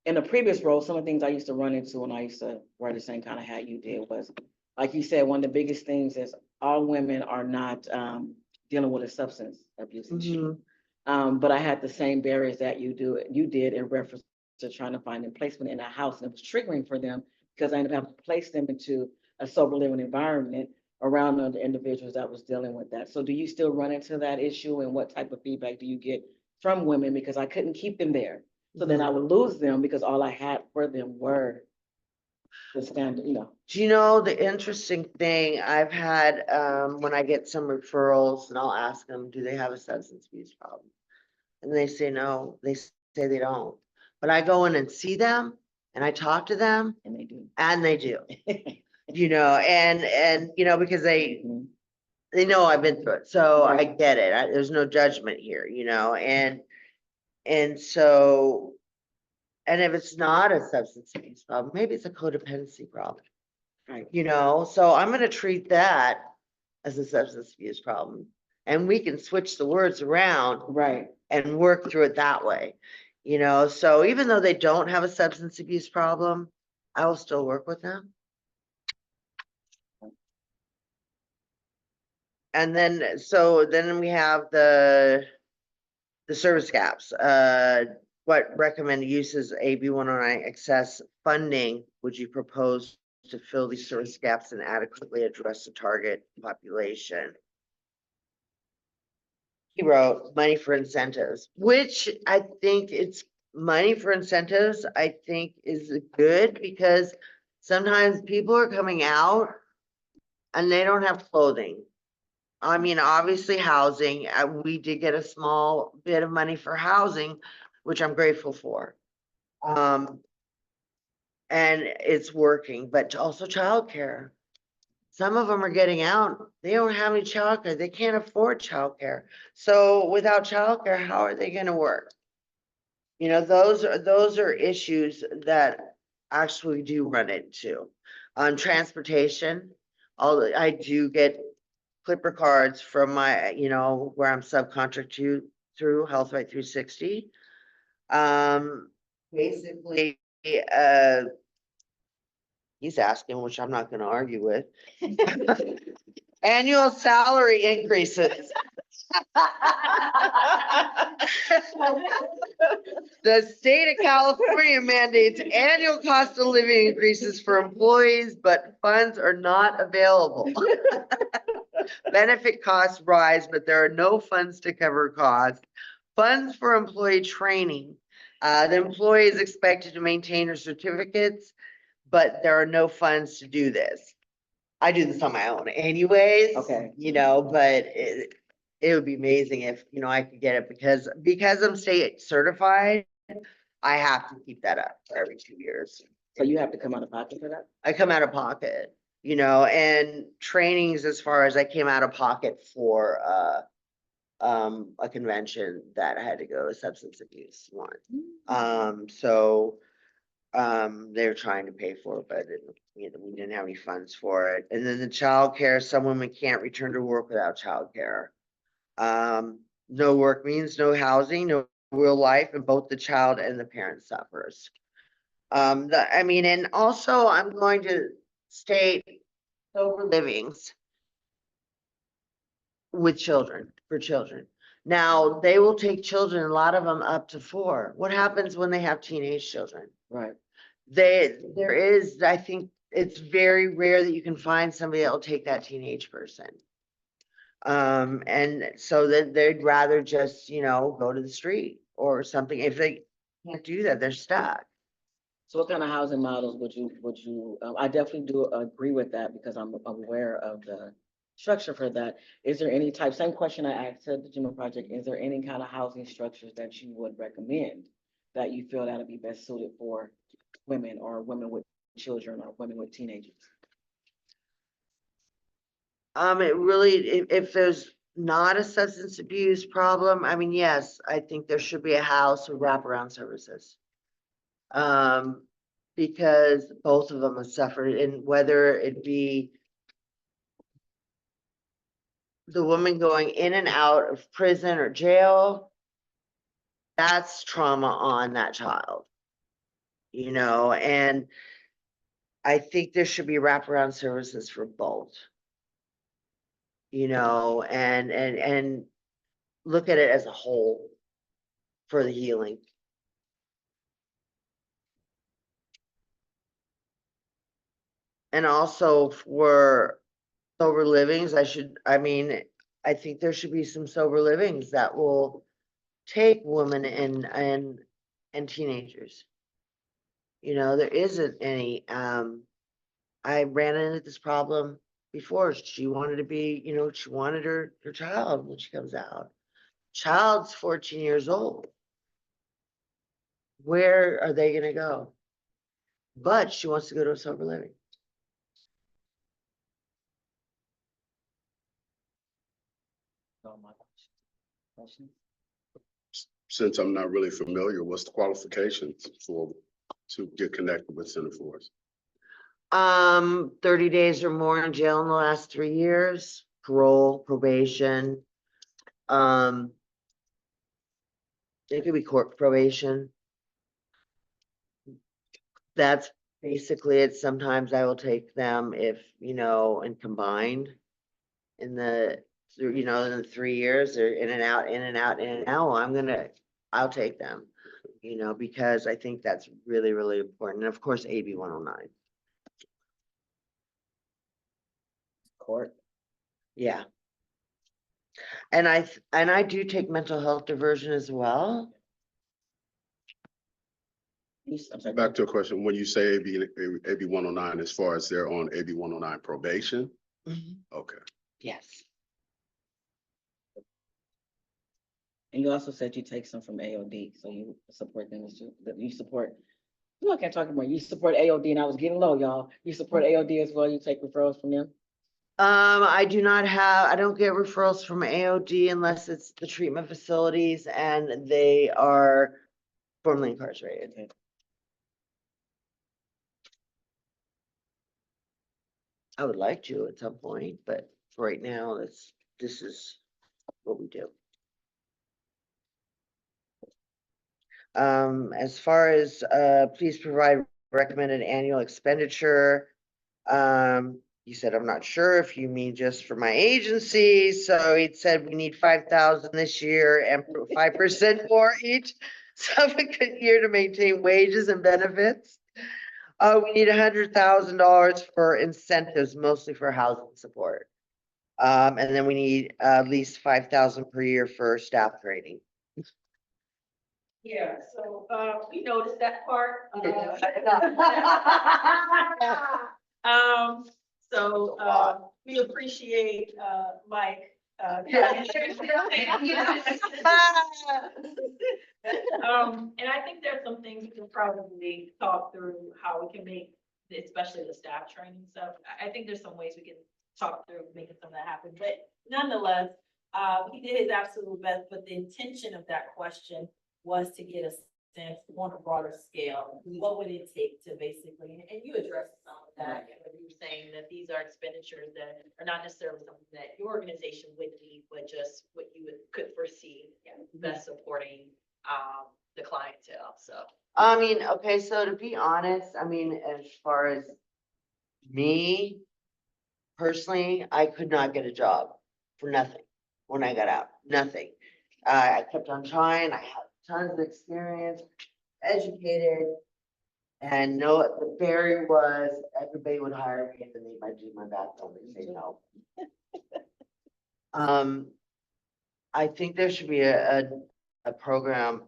in a previous role, some of the things I used to run into when I used to wear the same kind of hat you did was, like you said, one of the biggest things is all women are not dealing with a substance abuse issue. But I had the same barriers that you did in reference to trying to find a placement in a house, and it was triggering for them because I ended up having to place them into a sober living environment around other individuals that was dealing with that. So do you still run into that issue, and what type of feedback do you get from women? Because I couldn't keep them there. So then I would lose them because all I had for them were the standard, Do you know the interesting thing I've had, when I get some referrals, and I'll ask them, do they have a substance abuse problem? And they say no, they say they don't. But I go in and see them and I talk to them and they do. and they do, and because they know I've been through it. So I Right. get it. There's no judgment here, and And so, and if it's not a substance abuse problem, maybe it's a codependency problem. Right. You know, so I'm gonna treat that as a substance abuse problem. And we can switch the words around Right. and work through it that way. You know, so even though they don't have a substance abuse problem, I will still work with them. And then, so then we have the service gaps. What recommended uses AB 109 excess funding would you propose to fill these service gaps and adequately address the target population? He wrote money for incentives, which I think it's money for incentives, I think is good because sometimes people are coming out and they don't have clothing. I mean, obviously housing, we did get a small bit of money for housing, which I'm grateful for. And it's working, but also childcare. Some of them are getting out, they don't have any childcare, they can't afford childcare. So without childcare, how are they gonna work? You know, those are issues that actually do run into. Transportation, I do get Clipper cards from my, you know, where I'm subcontract to through Health Right 360. Basically, he's asking, which I'm not gonna argue with. Annual salary increases. The state of California mandates annual cost of living increases for employees, but funds are not available. Benefit costs rise, but there are no funds to cover costs. Funds for employee training. The employee is expected to maintain her certificates, but there are no funds to do this. I do this on my own anyways. Okay. You know, but it would be amazing if, you know, I could get it because I'm state certified, I have to keep that up for every 2 years. So you have to come out of pocket for that? I come out of pocket, you know, and trainings as far as I came out of pocket for a convention that I had to go, a substance abuse one. They're trying to pay for it, but you know, we didn't have any funds for it. And then the childcare, some women can't return to work without childcare. No work means no housing, no real life, and both the child and the parent suffers. I mean, and also I'm going to state sober livings with children, for children. Now, they will take children, a lot of them up to 4. What happens when they have teenage children? Right. There is, I think it's very rare that you can find somebody that will take that teenage person. And so that they'd rather just, you know, go to the street or something. If they can't do that, they're stuck. So what kind of housing models would you, I definitely do agree with that because I'm aware of the structure for that. Is there any type, same question I asked to the Jima Project, is there any kind of housing structures that you would recommend that you feel that'll be best suited for women or women with children or women with teenagers? It really, if there's not a substance abuse problem, I mean, yes, I think there should be a house with wraparound services. Because both of them have suffered, and whether it be the woman going in and out of prison or jail, that's trauma on that child. You know, and I think there should be wraparound services for both. You know, and look at it as a whole for the healing. And also for sober livings, I think there should be some sober livings that will take women and teenagers. You know, there isn't any, I ran into this problem before. She wanted to be, you know, she wanted her child when she comes out. Child's 14 years old. Where are they gonna go? But she wants to go to a sober living. Oh, my questions. since I'm not really familiar, what's the qualifications to get connected with Center Force? 30 days or more in jail in the last 3 years, parole, probation. It could be court probation. That's basically it. Sometimes I will take them if, and combined in the 3 years, they're in and out, in and out, in and out. I'll take them, because I think that's really, really important. And of course, AB 109. Court. Yeah. And I do take mental health diversion as well. I'm sorry. Back to a question, when you say AB 109, as far as they're on AB 109 probation? Okay. Yes. And you also said you take some from AOD, so you support them as you support. No, I can't talk anymore. You support AOD, and I was getting low, y'all. You support AOD as well. You take referrals from them. I don't get referrals from AOD unless it's the treatment facilities and they are formerly incarcerated. Okay. I would like to at some point, but for right now, this is what we do. As far as, please provide recommended annual expenditure. He said, I'm not sure if you mean just for my agency. So he said we need 5,000 this year and 5% more each subsequent year to maintain wages and benefits. We need $100,000 for incentives, mostly for housing support. And then we need at least 5,000 per year for staff training. Yeah, so, we noticed that part. We appreciate, Mike. And I think there's some things we can probably talk through how we can make, especially the staff training stuff. I think there's some ways we can talk through making some of that happen, but nonetheless, he did his absolute best, but the intention of that question was to get a sense on a broader scale, what would it take to basically, and you addressed some of that, you were saying that these are expenditures that are not necessarily something that your organization would need, but just what you could foresee, best supporting the clientele, so. Okay, so to be honest, as far as me personally, I could not get a job for nothing when I got out, nothing. I kept on trying, I had tons of experience, educated, and the barrier was everybody would hire me and then they might do my background and say no. I think there should be a program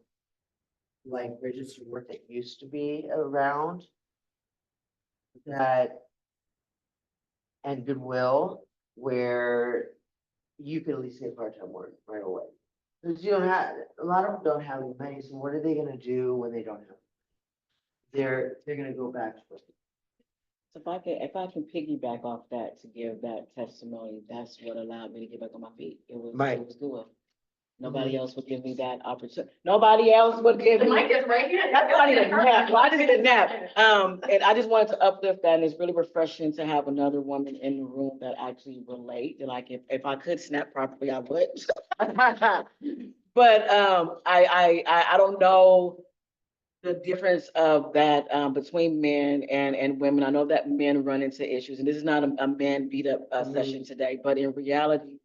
like registered work that used to be around that, and Goodwill, where you can at least get part-time work right away. Because a lot of them don't have any money, so what are they gonna do when they don't have? They're gonna go back to work. So if I can piggyback off that to give that testimony, that's what allowed me to get back on my feet. It was good. Nobody else would give me that opportunity. Nobody else would give The me. mic is right here. That's why I need a nap. Well, I just need a nap. And I just wanted to uplift that, and it's really refreshing to have another woman in the room that actually relate. And like, if I could snap properly, I would. But I don't know the difference of that between men and women. I know that men run into issues, and this is not a man beat up session today, but in reality,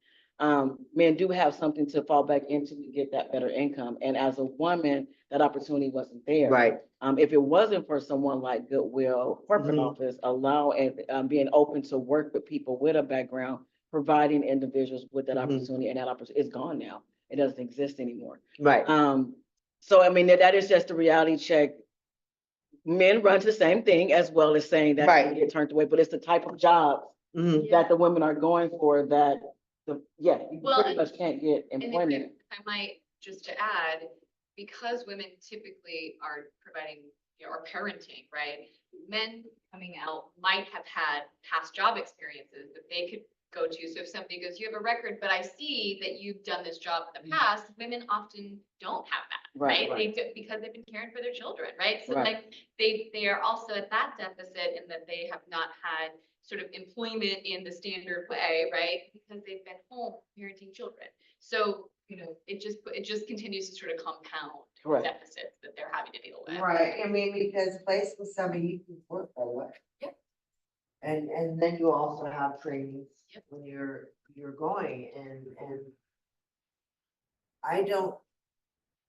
men do have something to fall back into to get that better income. And as a woman, that opportunity wasn't there. Right. If it wasn't for someone like Goodwill corporate office, and being open to work with people with a background, providing individuals with that opportunity, and that opportunity is gone now. It doesn't exist anymore. Right. So that is just a reality check. Men run to the same thing, as well as saying that they get turned away, but it's the type of jobs that the women are going for that. You pretty much can't get And employment. if I might, just to add, because women typically are providing, or parenting, right? Men coming out might have had past job experiences that they could go to. So if somebody goes, you have a record, but I see that you've done this job in the past, women often don't have that, Right, right? They do, because they've been caring for their children, right? So Right. like they are also at that deficit in that they have not had sort of employment in the standard way, right? Because they've been home parenting children. So, you know, it just continues to sort of compound Correct. deficits that they're having to deal with. Right, I mean, because placing somebody, you can work right away. Yep. And then you also have trainings Yep. when you're going and I don't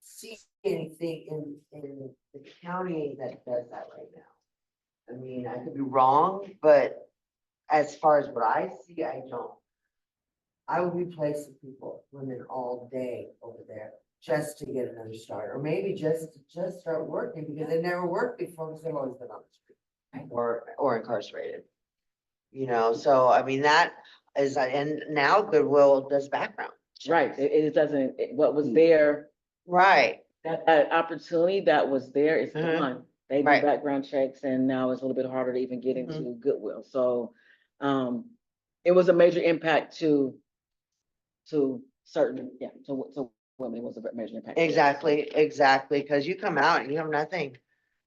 see anything in the county that does that right now. I mean, I could be wrong, but as far as what I see, I don't. I would be placing women all day over there just to get another start, or maybe just start working because they never worked before because they've always been on the street or incarcerated. You know, so I mean, that is, and now Goodwill does background. checks. Right, it doesn't, what was there, Right, that opportunity that was there is Mhm. gone. They do Right. background checks and now it's a little bit harder to even get into Goodwill. So, it was a major impact to certain, to women, it was a major impact. exactly, because you come out and you have nothing.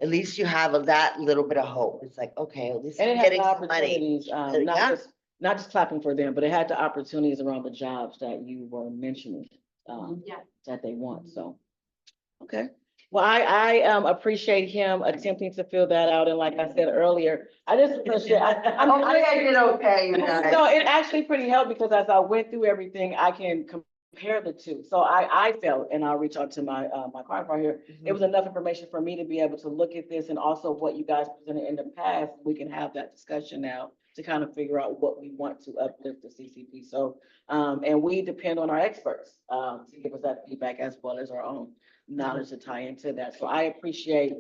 At least you have that little bit of hope. It's like, okay, at least And it I'm had getting the some money. opportunities, Yeah. not just clapping for them, but it had the opportunities around the jobs that you were mentioning, Yeah. that they want, so. Okay, well, I appreciate him attempting to fill that out, and like I said earlier, I just appreciate, Hopefully I did okay, you guys. No, it actually pretty helped because as I went through everything, I can compare the two. So I felt, and I'll reach out to my counterpart here, it was enough information for me to be able to look at this and also what you guys presented in the past. We can have that discussion now to kind of figure out what we want to uplift the CCP. So, and we depend on our experts, to give us that feedback as well as our own knowledge to tie into that. So I appreciate,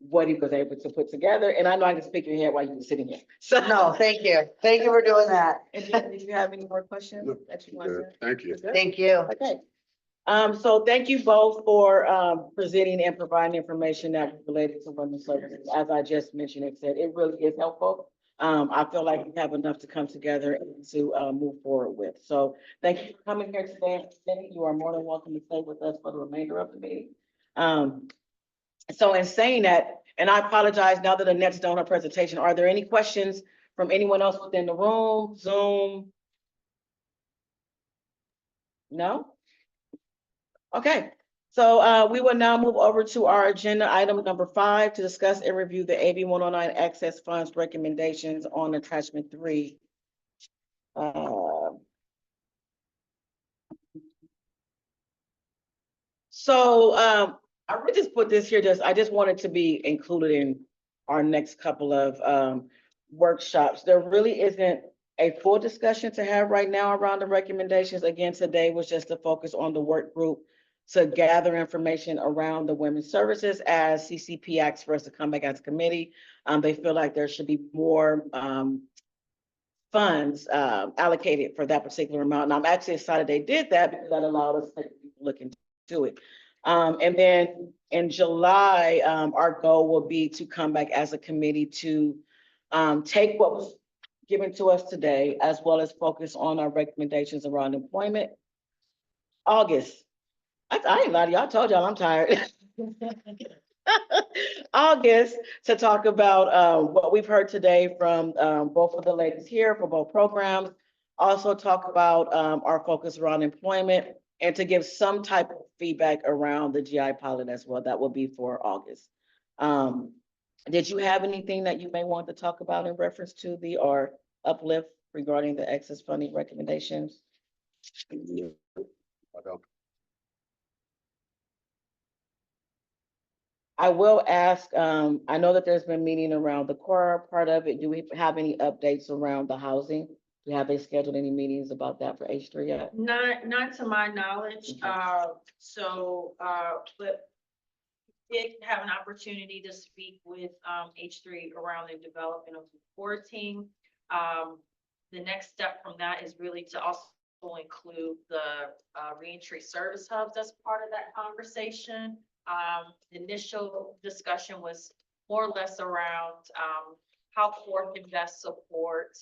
what he was able to put together, and I know I can speak your head while you were sitting here. So No, thank you. Thank you for doing that. and did you have any more questions No, that you want Good, to? thank you. Thank you. Okay. So thank you both for, presenting and providing information that was related to women's services. As I just mentioned, it really is helpful. I feel like we have enough to come together and to, move forward with. So thank you for coming here today and presenting. You are more than welcome to stay with us for the remainder of the meeting. So in saying that, and I apologize now that Annette's done her presentation, are there any questions from anyone else within the room, Zoom? No? Okay, so we will now move over to our agenda item number 5 to discuss and review the AB 109 Access Funds recommendations on attachment 3. I really just put this here, I just wanted to be included in our next couple of workshops. There really isn't a full discussion to have right now around the recommendations. Again, today was just to focus on the work group to gather information around the women's services as CCP asks for us to come back as a committee. They feel like there should be more funds allocated for that particular amount. And I'm actually excited they did that because that allowed us to look into it. And then in July, our goal will be to come back as a committee to take what was given to us today, as well as focus on our recommendations around employment. August. I ain't lying to y'all. I told y'all I'm tired. August to talk about what we've heard today from both of the ladies here for both programs. Also talk about our focus around employment and to give some type of feedback around the GI pilot as well. That will be for August. Did you have anything that you may want to talk about in reference to the or uplift regarding the excess funding recommendations? I don't. I will ask, I know that there's been meeting around the core part of it. Do we have any updates around the housing? Have they scheduled any meetings about that for H3 yet? Not to my knowledge, but did have an opportunity to speak with H3 around the development of the core team. The next step from that is really to also include the reentry service hubs as part of that conversation. The initial discussion was more or less around how core can best support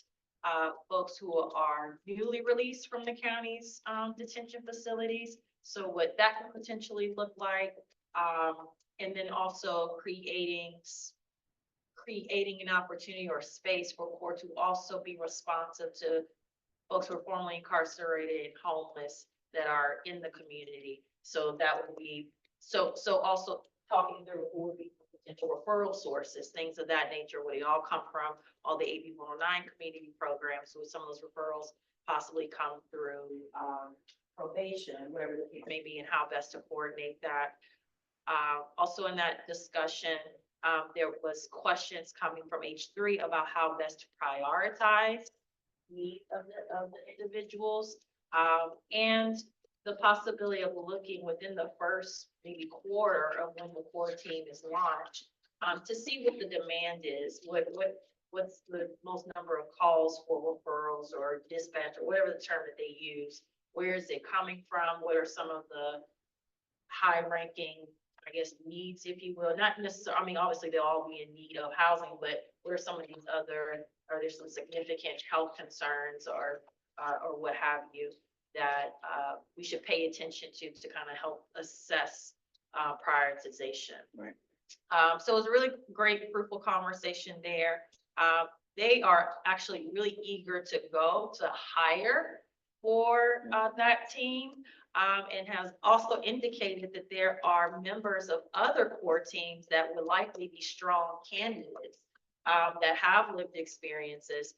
folks who are newly released from the county's detention facilities. So what that could potentially look like, and then also creating an opportunity or space for court to also be responsive to folks who are formerly incarcerated and homeless that are in the community. So that would be, so also talking through who would be potential referral sources, things of that nature, where they all come from, all the AB 109 community programs. So some of those referrals possibly come through probation, whatever the case may be, and how best to coordinate that. Also in that discussion, there was questions coming from H3 about how best to prioritize needs of the individuals, and the possibility of looking within the first maybe quarter of when the core team is launched, to see what the demand is, what's the most number of calls for referrals or dispatch or whatever the term that they use. Where is it coming from? What are some of the high ranking, I guess, needs, if you will? Not necessarily, I mean, obviously they'll all be in need of housing, but what are some of these other, are there some significant health concerns or what have you that we should pay attention to kind of help assess prioritization. Right. So it was a really great, fruitful conversation there. They are actually really eager to go to hire for that team, and has also indicated that there are members of other core teams that would likely be strong candidates that have lived experiences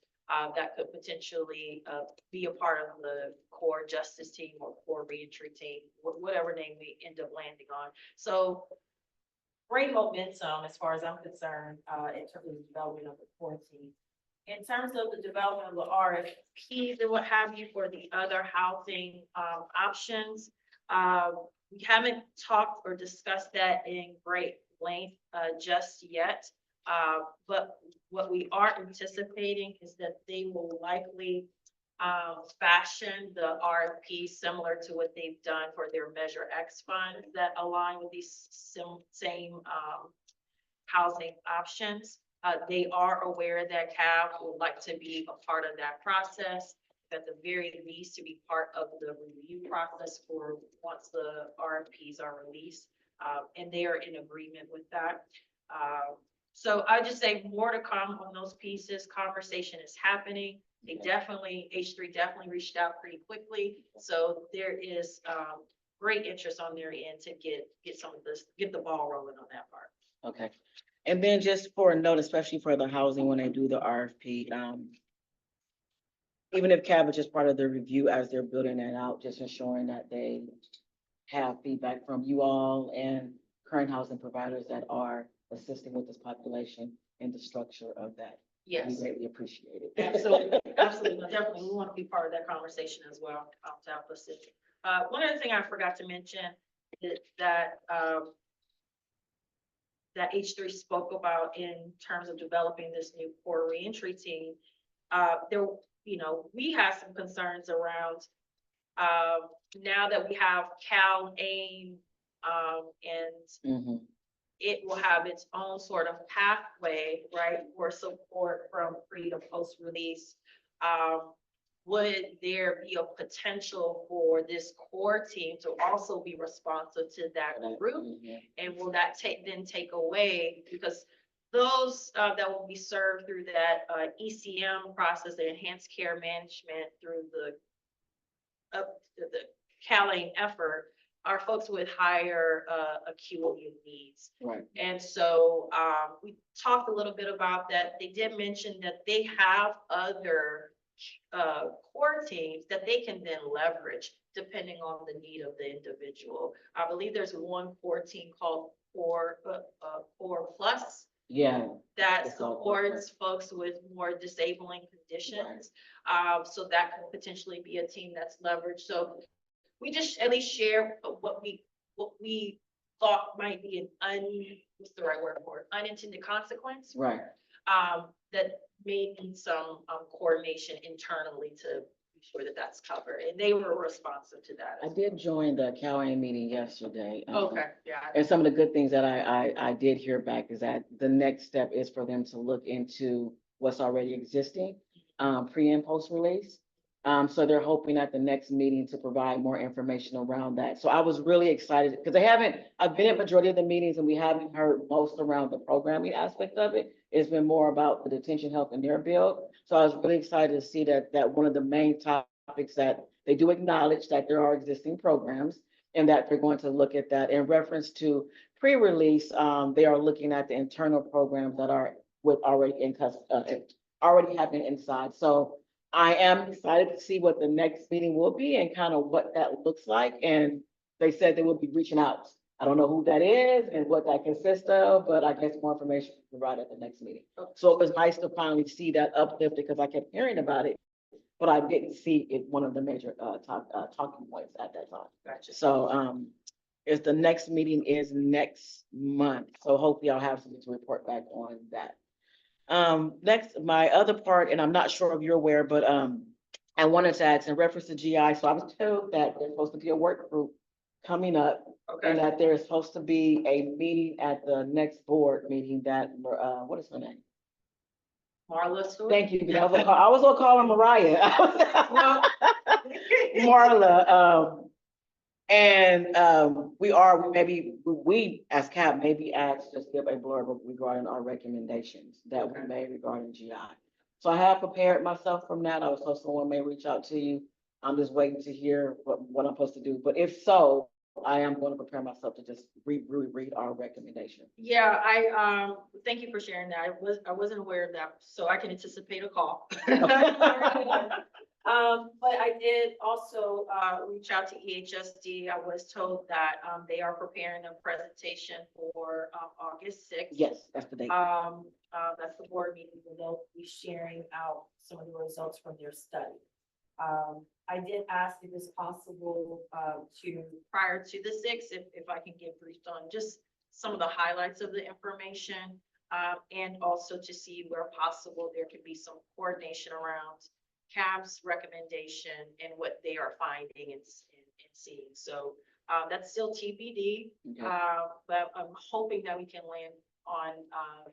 that could potentially be a part of the core justice team or core reentry team, whatever name we end up landing on. So great momentum as far as I'm concerned in terms of the development of the core team. In terms of the development of the RFPs and what have you for the other housing options, we haven't talked or discussed that in great length just yet. But what we are anticipating is that they will likely fashion the RFP similar to what they've done for their Measure X funds that align with these same housing options. They are aware that CAB would like to be a part of that process, at the very least to be part of the review process for once the RFPs are released, and they are in agreement with that. So I just say more to come on those pieces. Conversation is happening. They definitely, H3 definitely reached out pretty quickly. So there is great interest on their end to get some of this, get the ball rolling on that part. Okay. And then just for a note, especially for the housing, when they do the RFP, even if cabbage is part of the review as they're building it out, just ensuring that they have feedback from you all and current housing providers that are assisting with this population and the structure of that. Yes. We greatly appreciate it. Absolutely, absolutely, definitely. We want to be part of that conversation as well, to help us. One other thing I forgot to mention is that that H3 spoke about in terms of developing this new core reentry team. There, you know, we have some concerns around now that we have Cal AIM, and it will have its own sort of pathway, right, for support from pre to post release. Would there be a potential for this core team to also be responsive to that group? And will that take away, because those that will be served through that ECM process, the enhanced care management through the CalAIM effort, are folks with higher acuity of needs. Right. And so we talked a little bit about that. They did mention that they have other core teams that they can then leverage depending on the need of the individual. I believe there's one core team called Core Plus. Yeah. That supports folks with more disabling conditions. So that could potentially be a team that's leveraged. So we just at least share what we thought might be what's the right word for it? Unintended consequence. Right. That may need some coordination internally to be sure that that's covered, and they were responsive to that. I did join the CalAIM meeting yesterday. Okay, yeah. And some of the good things that I did hear back is that the next step is for them to look into what's already existing. pre and post release. So they're hoping at the next meeting to provide more information around that. So I was really excited because I've been at majority of the meetings and we haven't heard most around the programming aspect of it. It's been more about the detention health and their build. So I was really excited to see that one of the main topics that they do acknowledge that there are existing programs and that they're going to look at that in reference to pre-release. They are looking at the internal programs that are already happening inside. So I am excited to see what the next meeting will be and kind of what that looks like. And they said they will be reaching out. I don't know who that is and what that consists of, but I guess more information will be provided at the next meeting. So it was nice to finally see that uplift because I kept hearing about it, but I didn't see it one of the major talking points at that time. Gotcha. So the next meeting is next month. So hopefully I'll have something to report back on that. Next, my other part, and I'm not sure if you're aware, but I wanted to ask in reference to GI. So I was told that there's supposed to be a work group coming up and that there is supposed to be a meeting at the next board meeting that, what is her name? Marla Stewart? Thank you. I was gonna call her Mariah. Marla, we as CAP maybe asked, just give a blurb regarding our recommendations that we made regarding GI. So I have prepared myself from that. I was told someone may reach out to you. I'm just waiting to hear what I'm supposed to do. But if so, I am going to prepare myself to just read our recommendation. Yeah, thank you for sharing that. I wasn't aware of that, so I can anticipate a call. But I did also reach out to EHSD. I was told that they are preparing a presentation for August 6th. Yes, that's the date. That's the board meeting where they'll be sharing out some of the results from their study. I did ask if it's possible to, prior to the 6th, if I can get briefed on just some of the highlights of the information, and also to see where possible there could be some coordination around CAB's recommendation and what they are finding and seeing. So that's still TBD, but I'm hoping that we can land on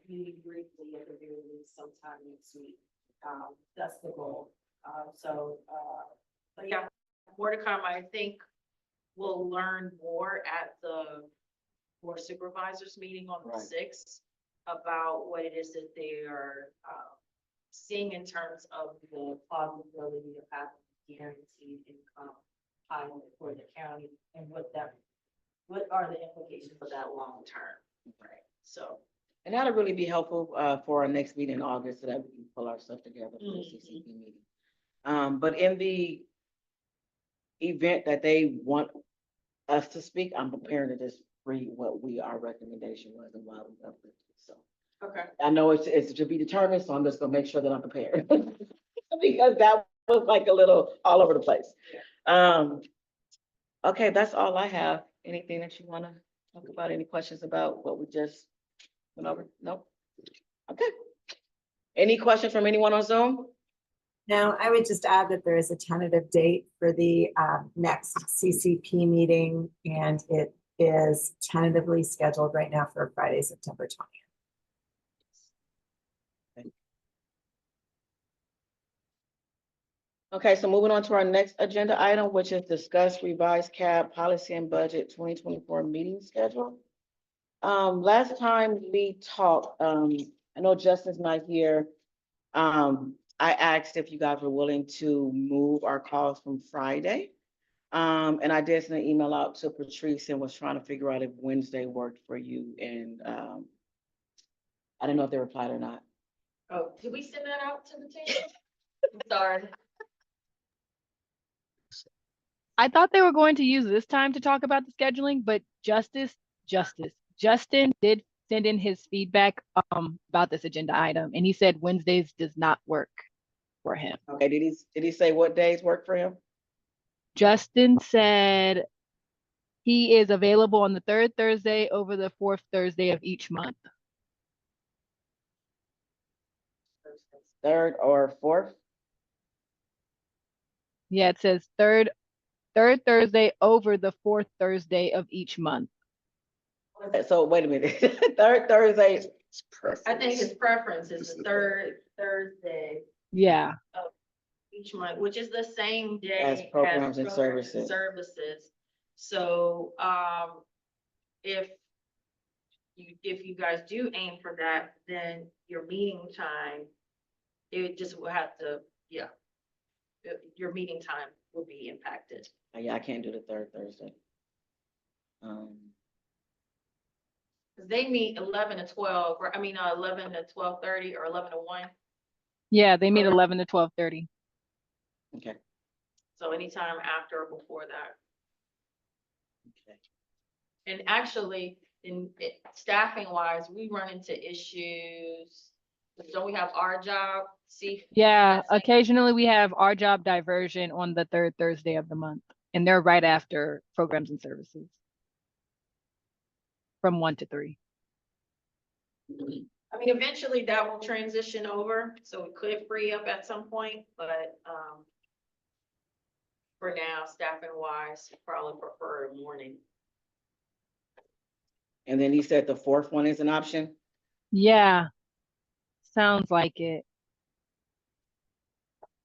meeting briefly at the very least sometime next week. That's the goal. But yeah, more to come. I think we'll learn more at the board supervisors meeting on the 6th about what it is that they are seeing in terms of the plausibility of having guaranteed income pilot for the county and what are the implications for that long term. Right. So. And that'll really be helpful for our next meeting in August so that we can pull our stuff together for the CCP meeting. But in the event that they want us to speak, I'm preparing to just read what our recommendation was and why we uplifted. So I know it's to be determined, so I'm just gonna make sure that I'm prepared because that was like a little all over the place. Okay, that's all I have. Anything that you want to talk about? Any questions about what we just went over? No. Okay. Any questions from anyone on Zoom? No, I would just add that there is a tentative date for the next CCP meeting, and it is tentatively scheduled right now for Friday, September 20th. Okay, so moving on to our next agenda item, which is discuss revised CAB policy and budget 2024 meeting schedule. Last time we talked, I know Justin's not here. I asked if you guys were willing to move our calls from Friday. And I did send an email out to Patrice and was trying to figure out if Wednesday worked for you. And I don't know if they replied or not. Oh, did we send that out to the team? Sorry. I thought they were going to use this time to talk about the scheduling, but Justin did send in his feedback about this agenda item, and he said Wednesdays does not work for him. Okay, did he say what days work for him? Justin said he is available on the 3rd Thursday over the 4th Thursday of each month. 3rd or 4th? Yeah, it says third Thursday over the 4th Thursday of each month. So wait a minute, 3rd Thursday. I think his preference is the 3rd Thursday. Yeah, each month, which is the same day. As programs and programs services. Services. So, if you guys do aim for that, then your meeting time, it just will have to, yeah. Your meeting time will be impacted. Yeah, I can't do the third Thursday. 'Cause they meet 11 to 12, or 11 to 12:30 or 11 to 1. yeah, they meet Correct. 11 to 12:30. Okay. So anytime after or before that. Okay. And actually, staffing wise, we run into issues. Don't we have our job? See? Yeah, That's like- occasionally we have our job diversion on the third Thursday of the month, and they're right after programs and services from 1 to 3. I mean, eventually that will transition over, so it could free up at some point, but, for now, staffing wise, probably prefer morning. And then you said the fourth one is an option? Yeah, sounds like it.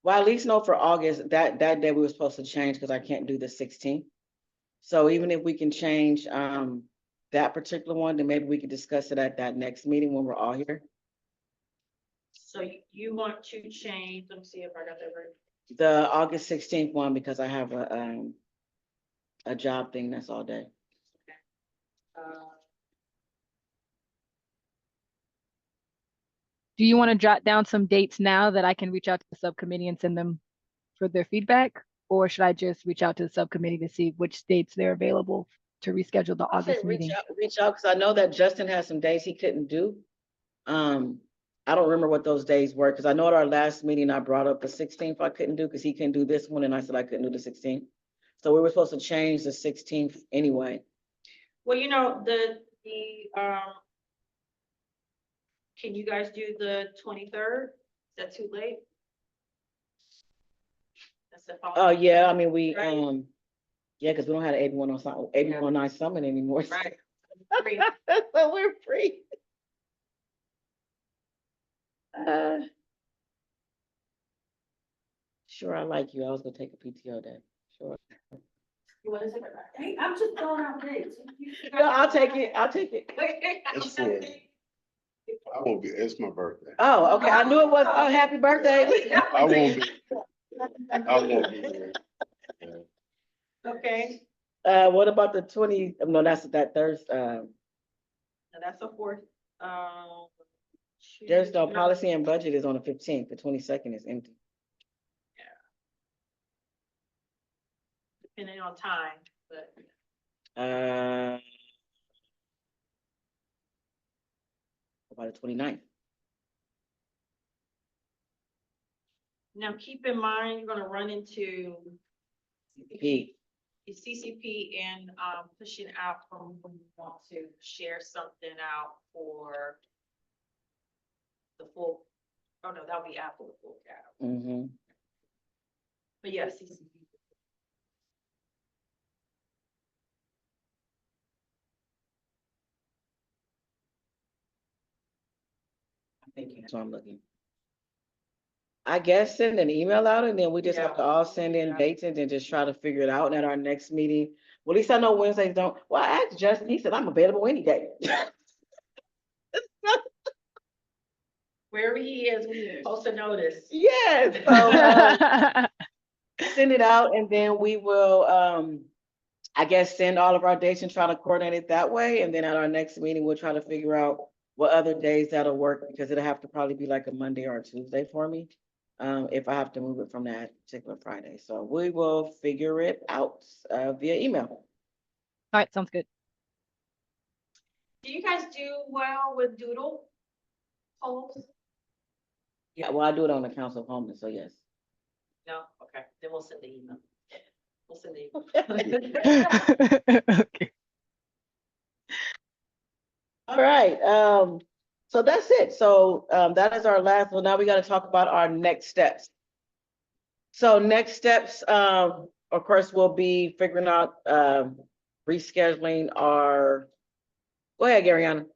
Well, at least know for August, that day we were supposed to change because I can't do the 16th. So even if we can change that particular one, then maybe we could discuss it at that next meeting when we're all here. So you want to change, let me see if I got that right. The August 16th one, because I have a job thing that's all day. Uh, Do you want to jot down some dates now that I can reach out to the subcommittee and send them for their feedback? Or should I just reach out to the subcommittee to see which dates they're available to reschedule the I said August meeting? reach out, because I know that Justin has some days he couldn't do. I don't remember what those days were, because I know at our last meeting, I brought up the 16th I couldn't do, because he couldn't do this one, and I said I couldn't do the 16th. So we were supposed to change the 16th anyway. Well, can you guys do the 23rd? Is that too late? That's the Oh, following yeah, I Monday, mean, we, right? yeah, because we don't have 8109 summit anymore. Right. Free. So we're free. Sure, I like you. I was gonna take a PTO day. Sure. What is it? Hey, I'm just throwing out dates. No, I'll take it. I'll take it. It's for- I won't be, it's my birthday. Oh, okay. I knew it was. Oh, happy birthday. I won't be. I won't be there. Yeah. Okay, What about the 20? No, that's that Thursday. now that's a fourth. There's no Tuesday. policy and budget is on the 15th. The 22nd is empty. Depending on time, but About the 29th. now keep in mind, you're gonna run into Pete. the CCP and pushing out from when you want to share something out for the full, oh no, that'll be after the full cap. Mm-hmm. But yeah, CCP. So I'm looking. I guess send an email out and then we just have to all send in dates and then just try to figure it out. And at our next meeting, well, at least I know Wednesdays don't. Well, I asked Justin, he said I'm available any day. Wherever he is, we post a notice. Yes. So send it out and then we will, I guess, send all of our dates and try to coordinate it that way. And then at our next meeting, we'll try to figure out what other days that'll work because it'll have to probably be like a Monday or a Tuesday for me. If I have to move it from that particular Friday. So we will figure it out via email. All right, sounds good. Do you guys do well with doodle polls? Yeah, well, I do it on the Council of Homeless, so yes. No, okay, then we'll send the email. We'll send the email. Okay. All right, so that's it. So that is our last one. Now we got to talk about our next steps. So next steps, of course, we'll be figuring out rescheduling our, go ahead, Garyana.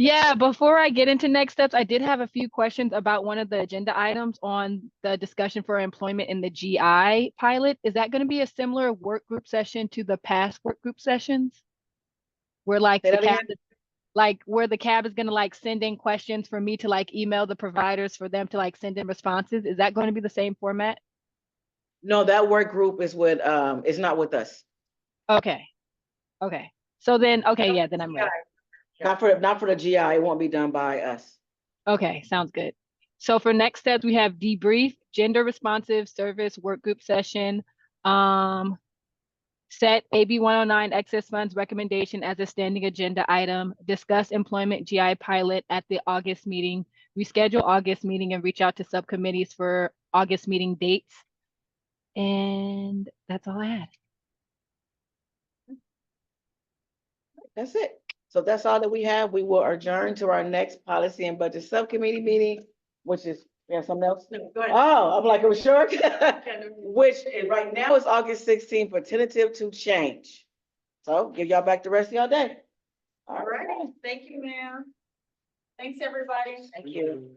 Yeah, before I get into next steps, I did have a few questions about one of the agenda items on the discussion for employment in the GI pilot. Is that going to be a similar work group session to the past work group sessions? Where like Say the that cab, again? like where the cab is going to like send in questions for me to like email the providers for them to like send in responses. Is that going to be the same format? No, that work group is with, is not with us. Okay. Okay. So then, okay, yeah, then I'm ready. Not for the GI. It won't be done by us. Okay, sounds good. So for next steps, we have debrief, gender responsive service work group session. Set AB 109 excess funds recommendation as a standing agenda item. Discuss employment GI pilot at the August meeting. Reschedule August meeting and reach out to subcommittees for August meeting dates. And that's all I had. That's it. So that's all that we have. We will adjourn to our next policy and budget subcommittee meeting, which is, we have something else? No, go ahead. Oh, I'm like, it was short. Which right now is August 16th for tentative to change. So give y'all back the rest of y'all day. All right, thank you, ma'am. Thanks, everybody. Thank you.